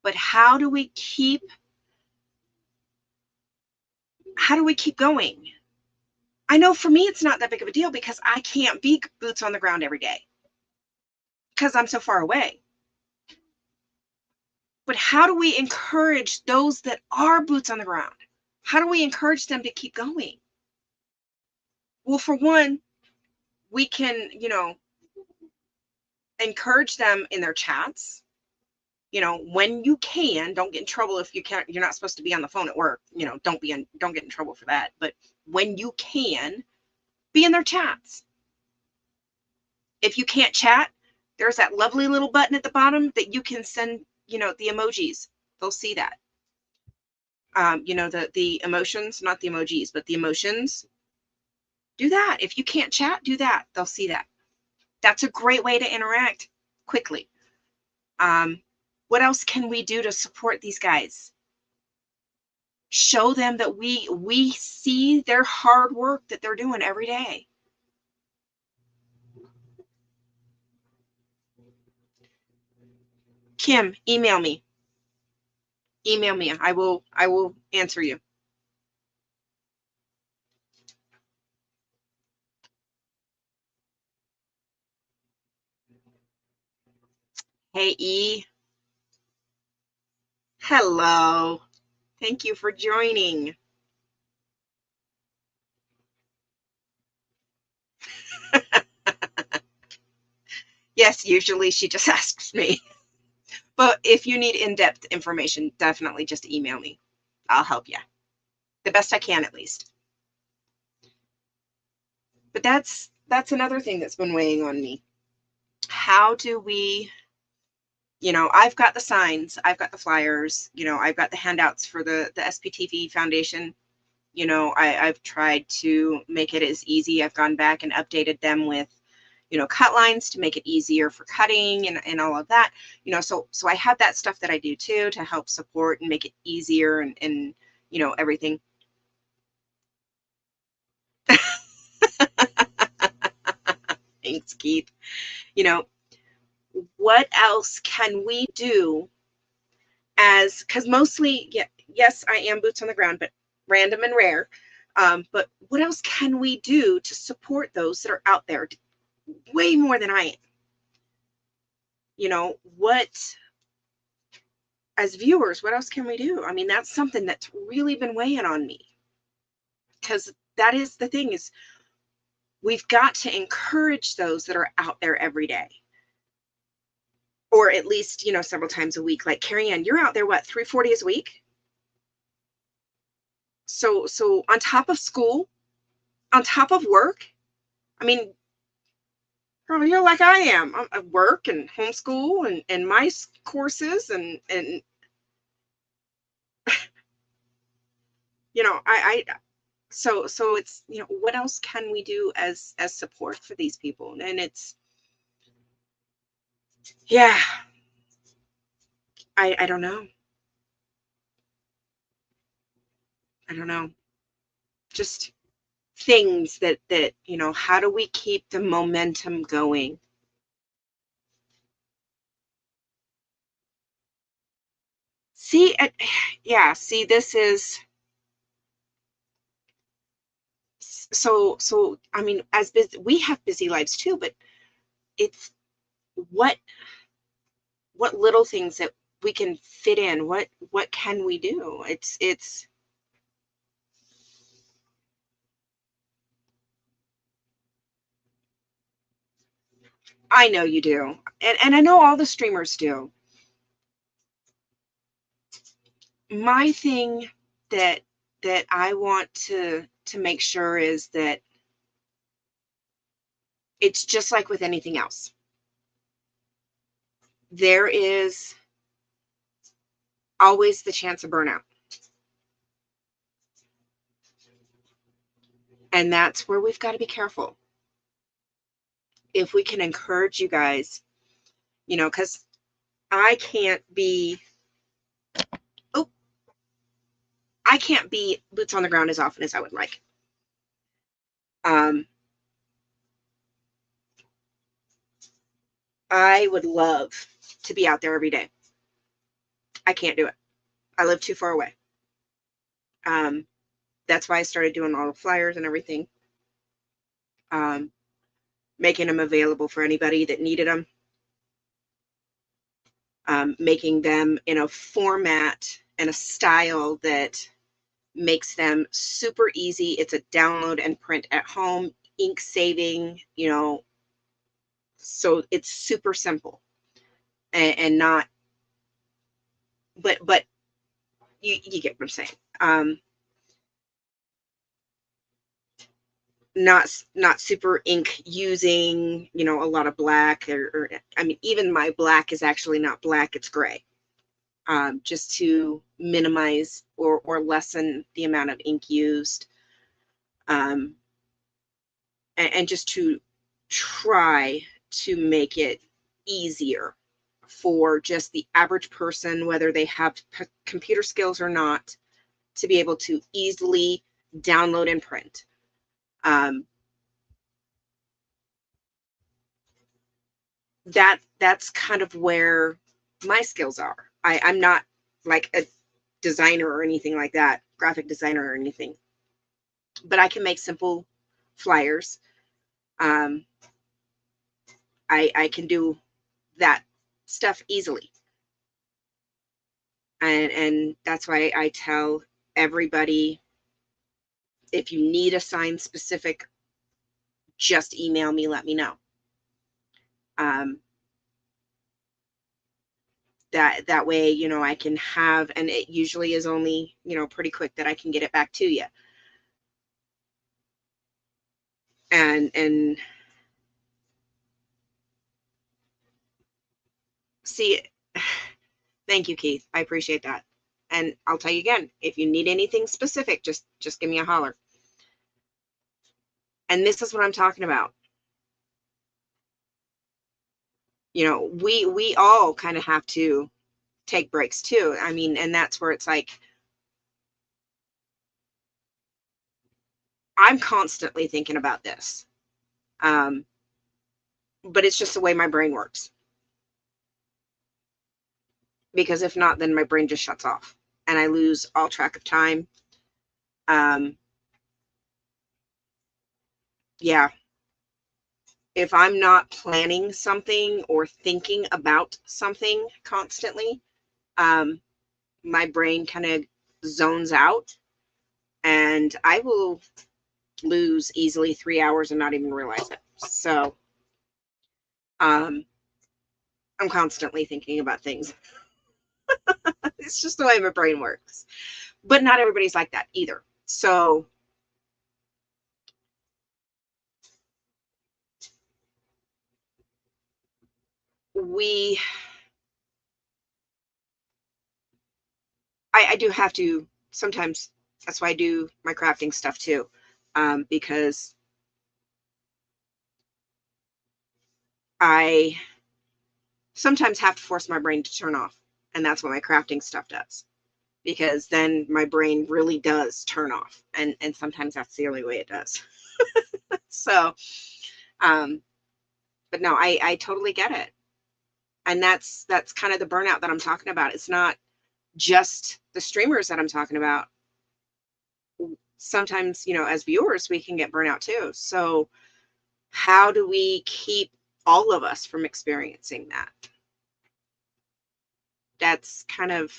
But how do we keep going? I know for me it's not that big of a deal because I can't be boots on the ground every day because I'm so far away. But how do we encourage those that are boots on the ground? How do we encourage them to keep going? Well, for one, we can, you know, encourage them in their chats. You know, when you can, don't get in trouble if you can't, you're not supposed to be on the phone at work. You know, don't get in trouble for that. But when you can, be in their chats. If you can't chat, there's that lovely little button at the bottom that you can send, you know, the emojis. They'll see that. You know, the emotions, not the emojis, but the emotions. Do that. If you can't chat, do that. They'll see that. That's a great way to interact quickly. What else can we do to support these guys? Show them that we see their hard work that they're doing every day. Kim, email me. Email me. I will answer you. Hey, E. Hello. Thank you for joining. Yes, usually she just asks me. But if you need in-depth information, definitely just email me. I'll help you. The best I can, at least. But that's another thing that's been weighing on me. How do we, you know, I've got the signs, I've got the flyers, you know, I've got the handouts for the SPTV Foundation. You know, I've tried to make it as easy. I've gone back and updated them with, you know, cut lines to make it easier for cutting and all of that. You know, so I have that stuff that I do too to help support and make it easier and you know, everything. Thanks, Keith. You know, what else can we do as, because mostly, yeah, yes, I am boots on the ground, but random and rare. But what else can we do to support those that are out there way more than I am? You know, what, as viewers, what else can we do? I mean, that's something that's really been weighing on me, because that is the thing, is we've got to encourage those that are out there every day, or at least, you know, several times a week. Like Carrie Ann, you're out there, what, 3-4 days a week? So on top of school, on top of work, I mean, girl, you're like I am. I work and homeschool and my courses and you know, so it's, you know, what else can we do as support for these people? And it's, yeah, I don't know. I don't know. Just things that you know, how do we keep the momentum going? See, yeah, see, this is, so I mean, as busy, we have busy lives too, but it's what little things that we can fit in, what can we do? It's I know you do, and I know all the streamers do. My thing that I want to make sure is that it's just like with anything else. There is always the chance of burnout. And that's where we've got to be careful. If we can encourage you guys, because I can't be, oh, I can't be boots on the ground as often as I would like. Um, I would love to be out there every day. I can't do it. I live too far away. That's why I started doing all the flyers and everything, making them available for anybody that needed them, making them in a format and a style that makes them super easy. It's a download and print at home, ink saving, so it's super simple and not, but you get what I'm saying. Not super ink using, a lot of black or I mean, even my black is actually not black, it's gray. Just to minimize or lessen the amount of ink used. And just to try to make it easier for just the average person, whether they have computer skills or not, to be able to easily download and print. That's kind of where my skills are. I'm not like a designer or anything like that, graphic designer or anything, but I can make simple flyers. I can do that stuff easily. And that's why I tell everybody, if you need a sign specific, just email me, let me know. That way, I can have, and it usually is only, pretty quick that I can get it back to you. And see, thank you, Keith. I appreciate that. And I'll tell you again, if you need anything specific, just give me a holler. And this is what I'm talking about. We all kind of have to take breaks too. I mean, and that's where it's like, I'm constantly thinking about this. But it's just the way my brain works. Because if not, then my brain just shuts off and I lose all track of time. Yeah. If I'm not planning something or thinking about something constantly, my brain kind of zones out and I will lose easily 3 hours and not even realize it. So, I'm constantly thinking about things. It's just the way my brain works. But not everybody's like that either. So I do have to sometimes, that's why I do my crafting stuff too, because I sometimes have to force my brain to turn off. And that's what my crafting stuff does, because then my brain really does turn off. And sometimes that's the only way it does. So, but no, I totally get it. And that's kind of the burnout that I'm talking about. It's not just the streamers that I'm talking about. sometimes, as viewers, we can get burnout too. So how do we keep all of us from experiencing that? That's kind of,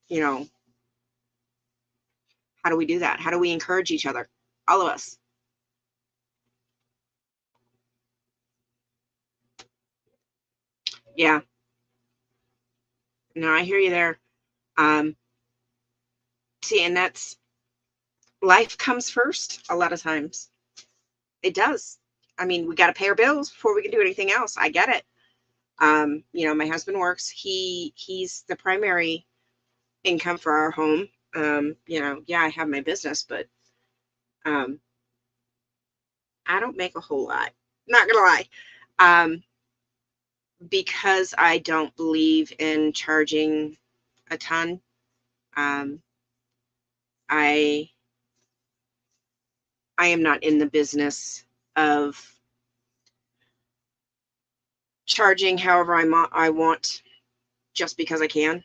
you know, how do we do that? How do we encourage each other? All of us. Yeah. No, I hear you there. Um, See, and that's life comes first a lot of times. It does. I mean, we got to pay our bills before we can do anything else. I get it. My husband works. He's the primary income for our home. Yeah, I have my business, but um, I don't make a whole lot. Not gonna lie. Um, because I don't believe in charging a ton. Um, I I am not in the business of charging however I want just because I can.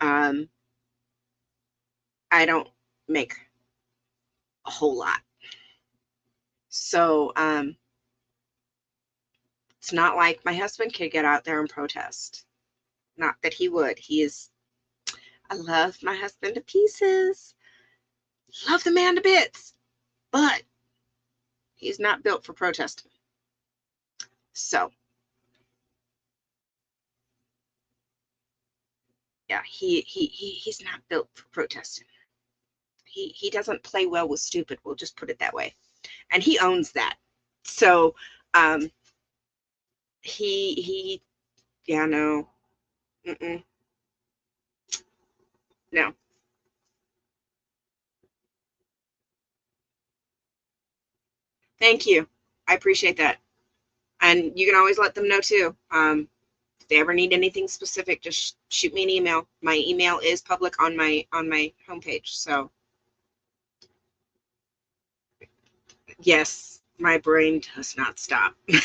Um, I don't make a whole lot. So it's not like my husband could get out there and protest. Not that he would. I love my husband to pieces. Love the man to bits. But he's not built for protesting. So yeah, he's not built for protesting. He doesn't play well with stupid. We'll just put it that way. And he owns that. So um he yeah, no. Mm-mm, no. Thank you. I appreciate that. And you can always let them know too. If they ever need anything specific, just shoot me an email. My email is public on my homepage. So yes, my brain does not stop. It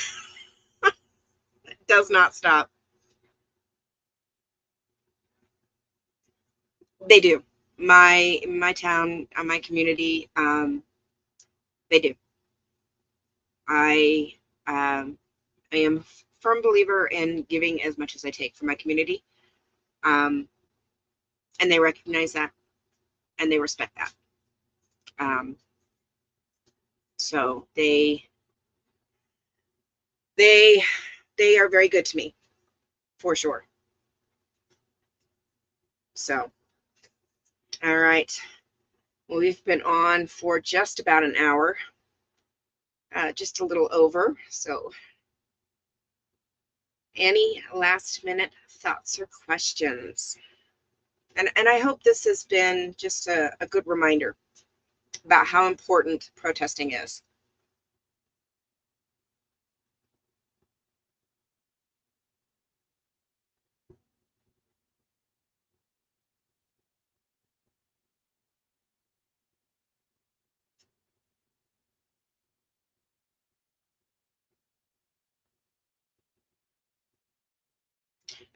does not stop. They do. My town, my community, they do. I I am a firm believer in giving as much as I take from my community, um, and they recognize that and they respect that. Um, so they they are very good to me for sure. So all right, well, we've been on for just about an hour, just a little over. So any last minute thoughts or questions? And I hope this has been just a good reminder about how important protesting is.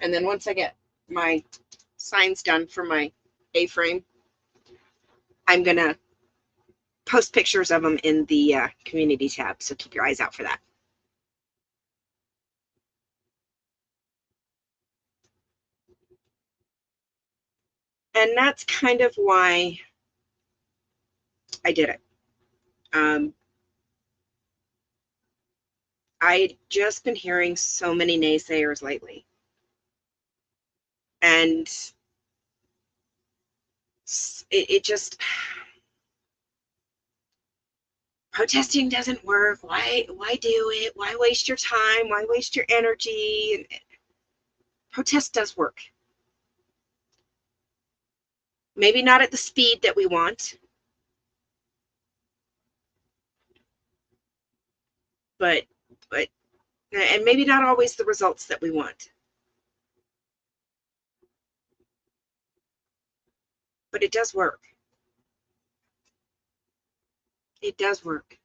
And then once I get my signs done for my A-frame, I'm gonna post pictures of them in the community tab. So keep your eyes out for that. And that's kind of why I did it. Um, I just been hearing so many naysayers lately, and it just protesting doesn't work. Why do it? Why waste your time? Why waste your energy? And protest does work. Maybe not at the speed that we want, but but and maybe not always the results that we want. But it does work. It does work.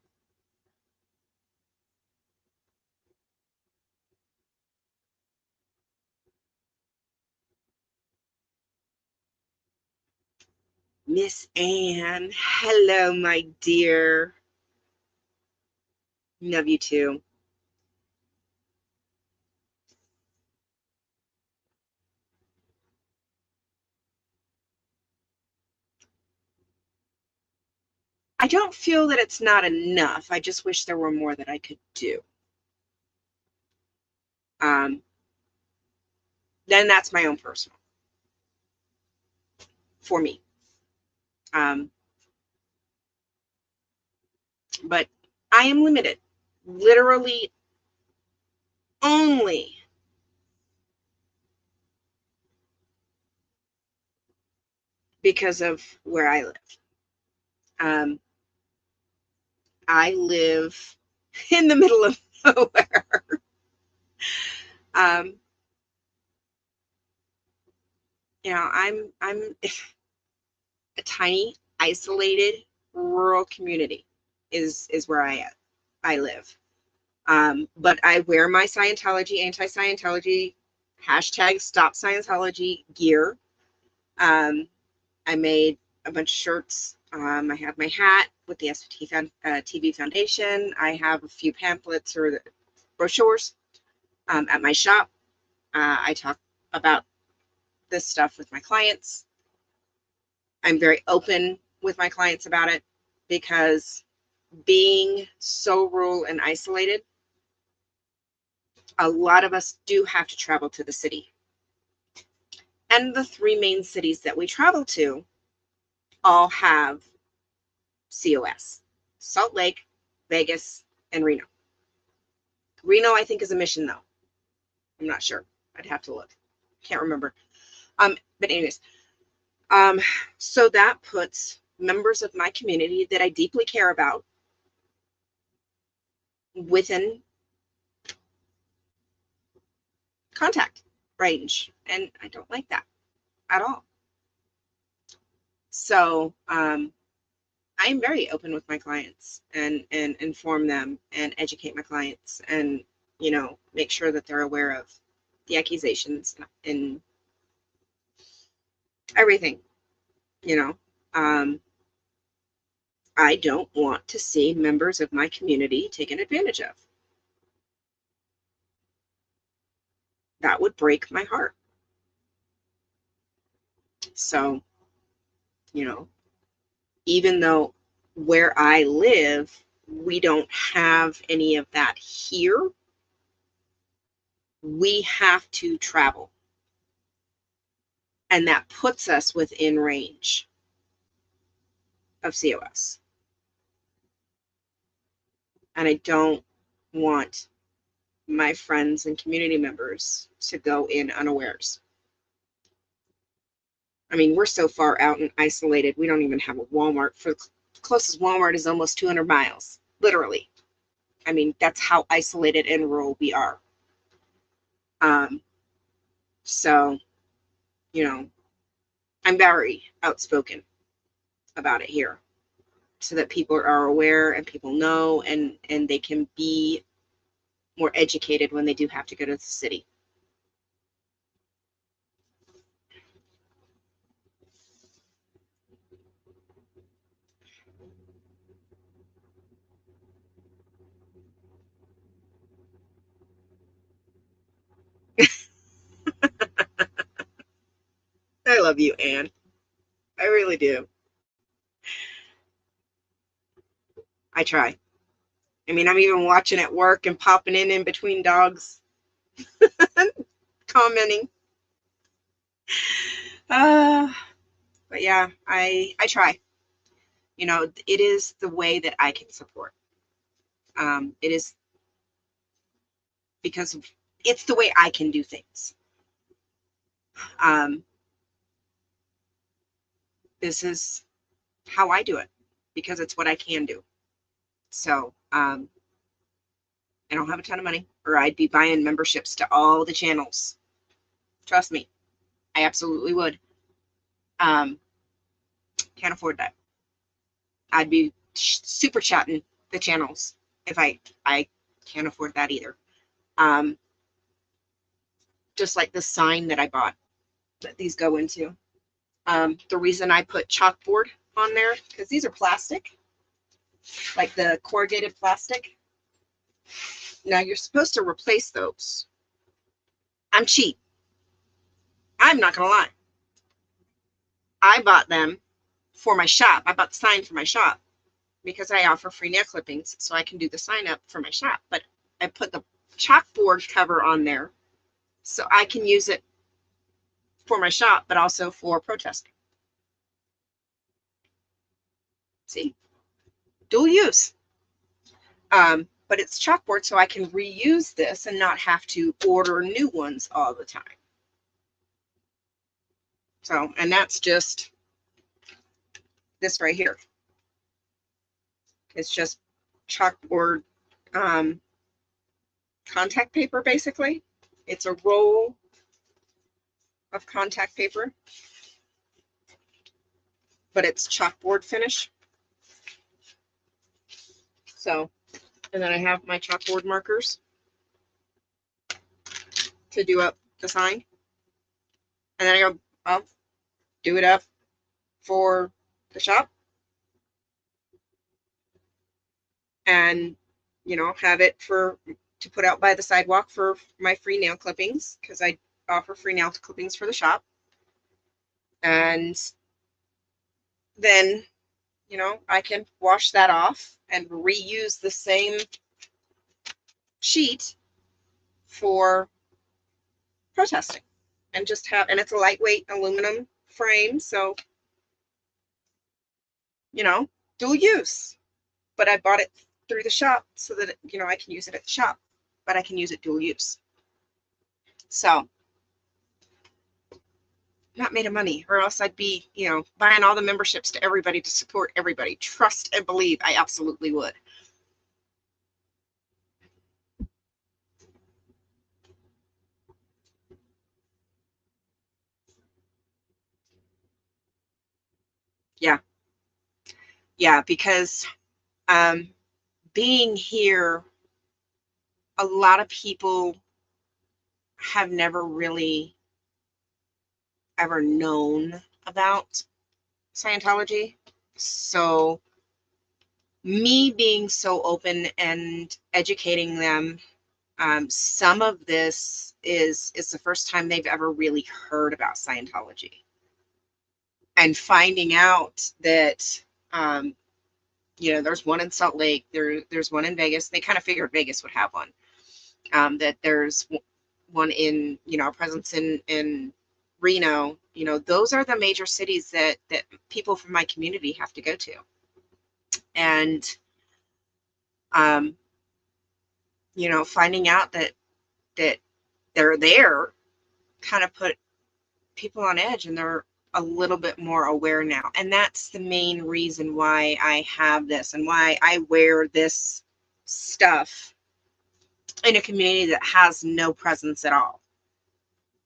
Miss Anne. Hello, my dear. Love you too. I don't feel that it's not enough. I just wish there were more that I could do. Then that's my own personal for me. But I am limited, literally only because of where I live. I live in the middle of nowhere. um, I'm a tiny, isolated, rural community is where I live. But I wear my Scientology, anti-Scientology, hashtag stop Scientology gear. I made a bunch of shirts. I have my hat with the TV Foundation. I have a few pamphlets or brochures at my shop. I talk about this stuff with my clients. I'm very open with my clients about it because being so rural and isolated, a lot of us do have to travel to the city. And the three main cities that we travel to all have COS: Salt Lake, Vegas, and Reno. Reno, I think, is a mission, though. I'm not sure. I'd have to look. Can't remember. But anyways, so that puts members of my community that I deeply care about within contact range, and I don't like that at all. So I'm very open with my clients and inform them and educate my clients and make sure that they're aware of the accusations and everything. you know um, I don't want to see members of my community taken advantage of. That would break my heart. So, you know, even though where I live, we don't have any of that here, we have to travel. And that puts us within range of COS. And I don't want my friends and community members to go in unawares. I mean, we're so far out and isolated, we don't even have a Walmart. For the closest Walmart is almost 200 miles, literally. I mean, that's how isolated and rural we are. Um, so, I'm very outspoken about it here so that people are aware and people know and they can be more educated when they do have to go to the city. I love you, Anne. I really do. I try. I mean, I'm even watching at work and popping in between dogs, commenting. Uh, but yeah, I try. It is the way that I can support. It is because it's the way I can do things. Um, this is how I do it because it's what I can do. So I don't have a ton of money, or I'd be buying memberships to all the channels. Trust me, I absolutely would. Um, can't afford that. I'd be super chatting the channels if I can't afford that either. Um, just like the sign that I bought that these go into. The reason I put chalkboard on there, because these are plastic, like the corrugated plastic. Now you're supposed to replace those. I'm cheap. I'm not gonna lie. I bought them for my shop. I bought the sign for my shop because I offer free nail clippings, so I can do the sign up for my shop. But I put the chalkboard cover on there so I can use it for my shop, but also for protesting. See, dual use. But it's chalkboard, so I can reuse this and not have to order new ones all the time. So, and that's just this right here. It's just chalkboard contact paper, basically. It's a roll of contact paper, but it's chalkboard finish. So, and then I have my chalkboard markers to do up the sign. And then I'll do it up for the shop. And, you know, have it to put out by the sidewalk for my free nail clippings, because I offer free nail clippings for the shop. And then, you know, I can wash that off and reuse the same sheet for protesting, and just have, and it's a lightweight aluminum frame, so, you know, dual use. But I bought it through the shop so that, you know, I can use it at the shop, but I can use it dual use. So, not made of money, or else I'd be, you know, buying all the memberships to everybody to support everybody. Trust and believe, I absolutely would. Yeah. Yeah, because being here, a lot of people have never really ever known about Scientology. So me being so open and educating them, some of this is the first time they've ever really heard about Scientology. And finding out that, you know, there's one in Salt Lake, there's one in Vegas. They kind of figured Vegas would have one. That there's one in, you know, a presence in Reno. You know, those are the major cities that people from my community have to go to. And, you know, finding out that they're there kind of put people on edge, and they're a little bit more aware now. And that's the main reason why I have this and why I wear this stuff in a community that has no presence at all.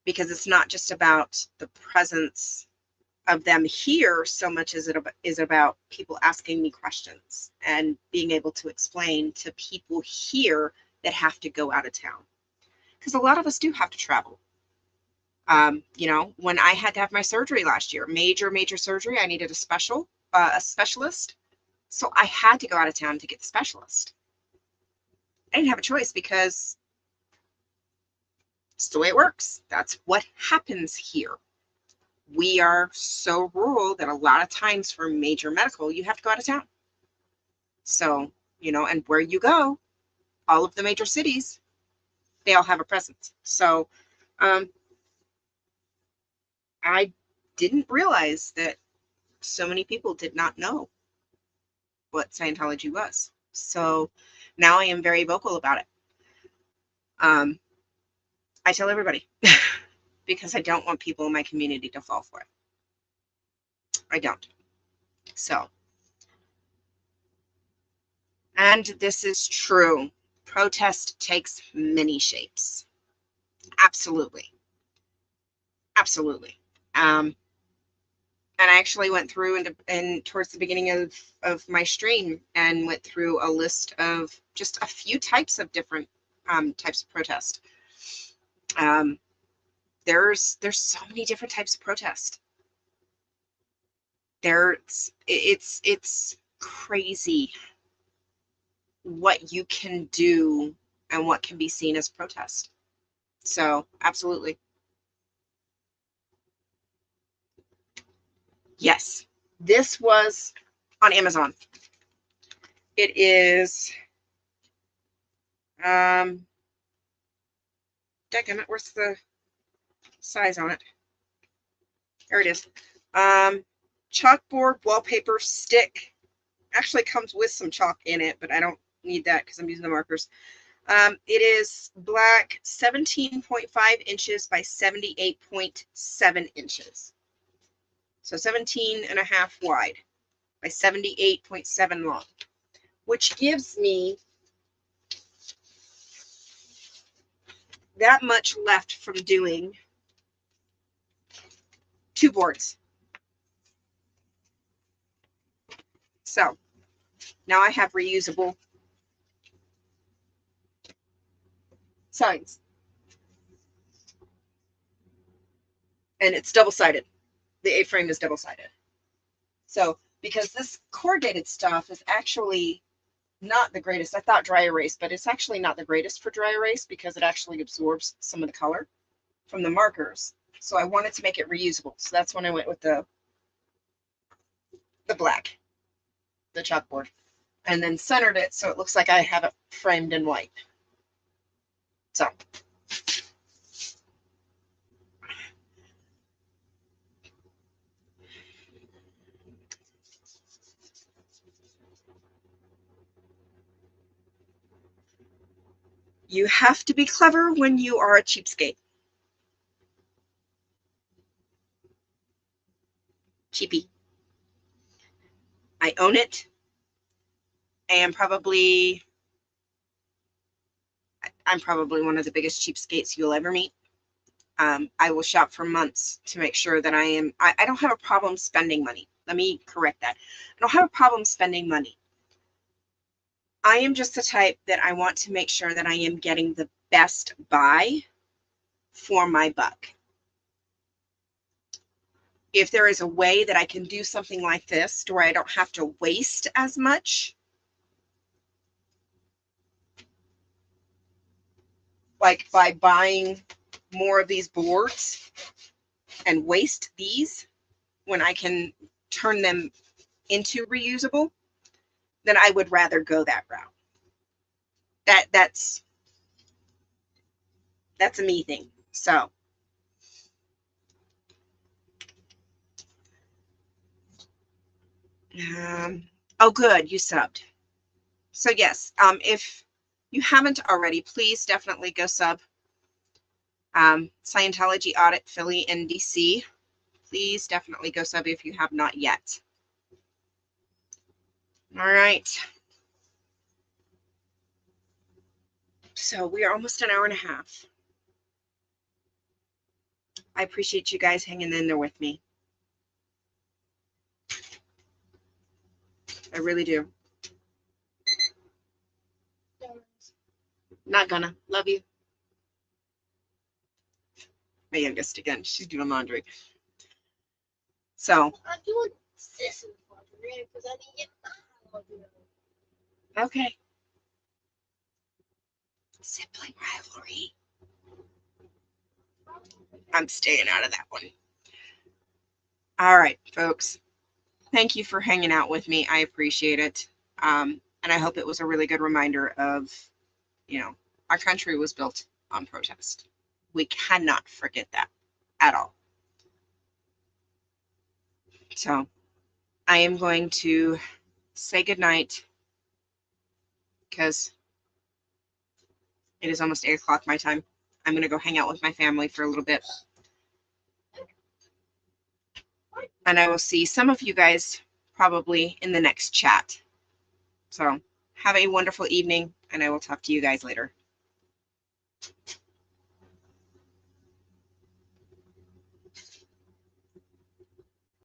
Because it's not just about the presence of them here so much as it is about people asking me questions and being able to explain to people here that have to go out of town. Because a lot of us do have to travel. You know, when I had to have my surgery last year, major surgery, I needed a specialist. So I had to go out of town to get the specialist. I didn't have a choice because it's the way it works. That's what happens here. We are so rural that a lot of times for major medical, you have to go out of town. So, you know, and where you go, all of the major cities, they all have a presence. So, I didn't realize that so many people did not know what Scientology was. So now I am very vocal about it. I tell everybody because I don't want people in my community to fall for it. I don't. So, and this is true. Protest takes many shapes. Absolutely. Absolutely. And I actually went through and towards the beginning of my stream and went through a list of just a few types of different types of protest. There's so many different types of protest. It's crazy what you can do and what can be seen as protest. So absolutely. Yes, this was on Amazon. It is, dadgummit, where's the size on it? There it is. Chalkboard wallpaper stick. Actually comes with some chalk in it, but I don't need that because I'm using the markers. It is black, 17.5 inches by 78.7 inches. So 17 and a half wide by 78.7 long, which gives me that much left from doing 2 boards. So now I have reusable signs. And it's double-sided. The A-frame is double-sided. So because this corrugated stuff is actually not the greatest. I thought dry erase, but it's actually not the greatest for dry erase because it actually absorbs some of the color from the markers. So I wanted to make it reusable. So that's when I went with the black, the chalkboard, and then centered it so it looks like I have it framed in white. So you have to be clever when you are a cheapskate. Cheapy. I own it. And I'm probably one of the biggest cheapskates you'll ever meet. I will shop for months to make sure that I don't have a problem spending money. Let me correct that. I don't have a problem spending money. I am just the type that I want to make sure that I am getting the best buy for my buck. If there is a way that I can do something like this to where I don't have to waste as much, like by buying more of these boards and waste these when I can turn them into reusable, then I would rather go that route. That's a me thing. So oh good, you subbed. So yes, if you haven't already, please definitely go sub. Scientology Audit Philly NDC. Please definitely go sub if you have not yet. All right. So we are almost an hour and a half. I appreciate you guys hanging in there with me. I really do. Not gonna. Love you. My youngest again. She's doing laundry. So. I'm doing this because I didn't get laundry. Okay. Sibling rivalry. I'm staying out of that one. All right, folks. Thank you for hanging out with me. I appreciate it. And I hope it was a really good reminder of, our country was built on protest. We cannot forget that at all. So I am going to say goodnight because it is almost 8 o'clock my time. I'm going to go hang out with my family for a little bit. And I will see some of you guys probably in the next chat. So have a wonderful evening, and I will talk to you guys later.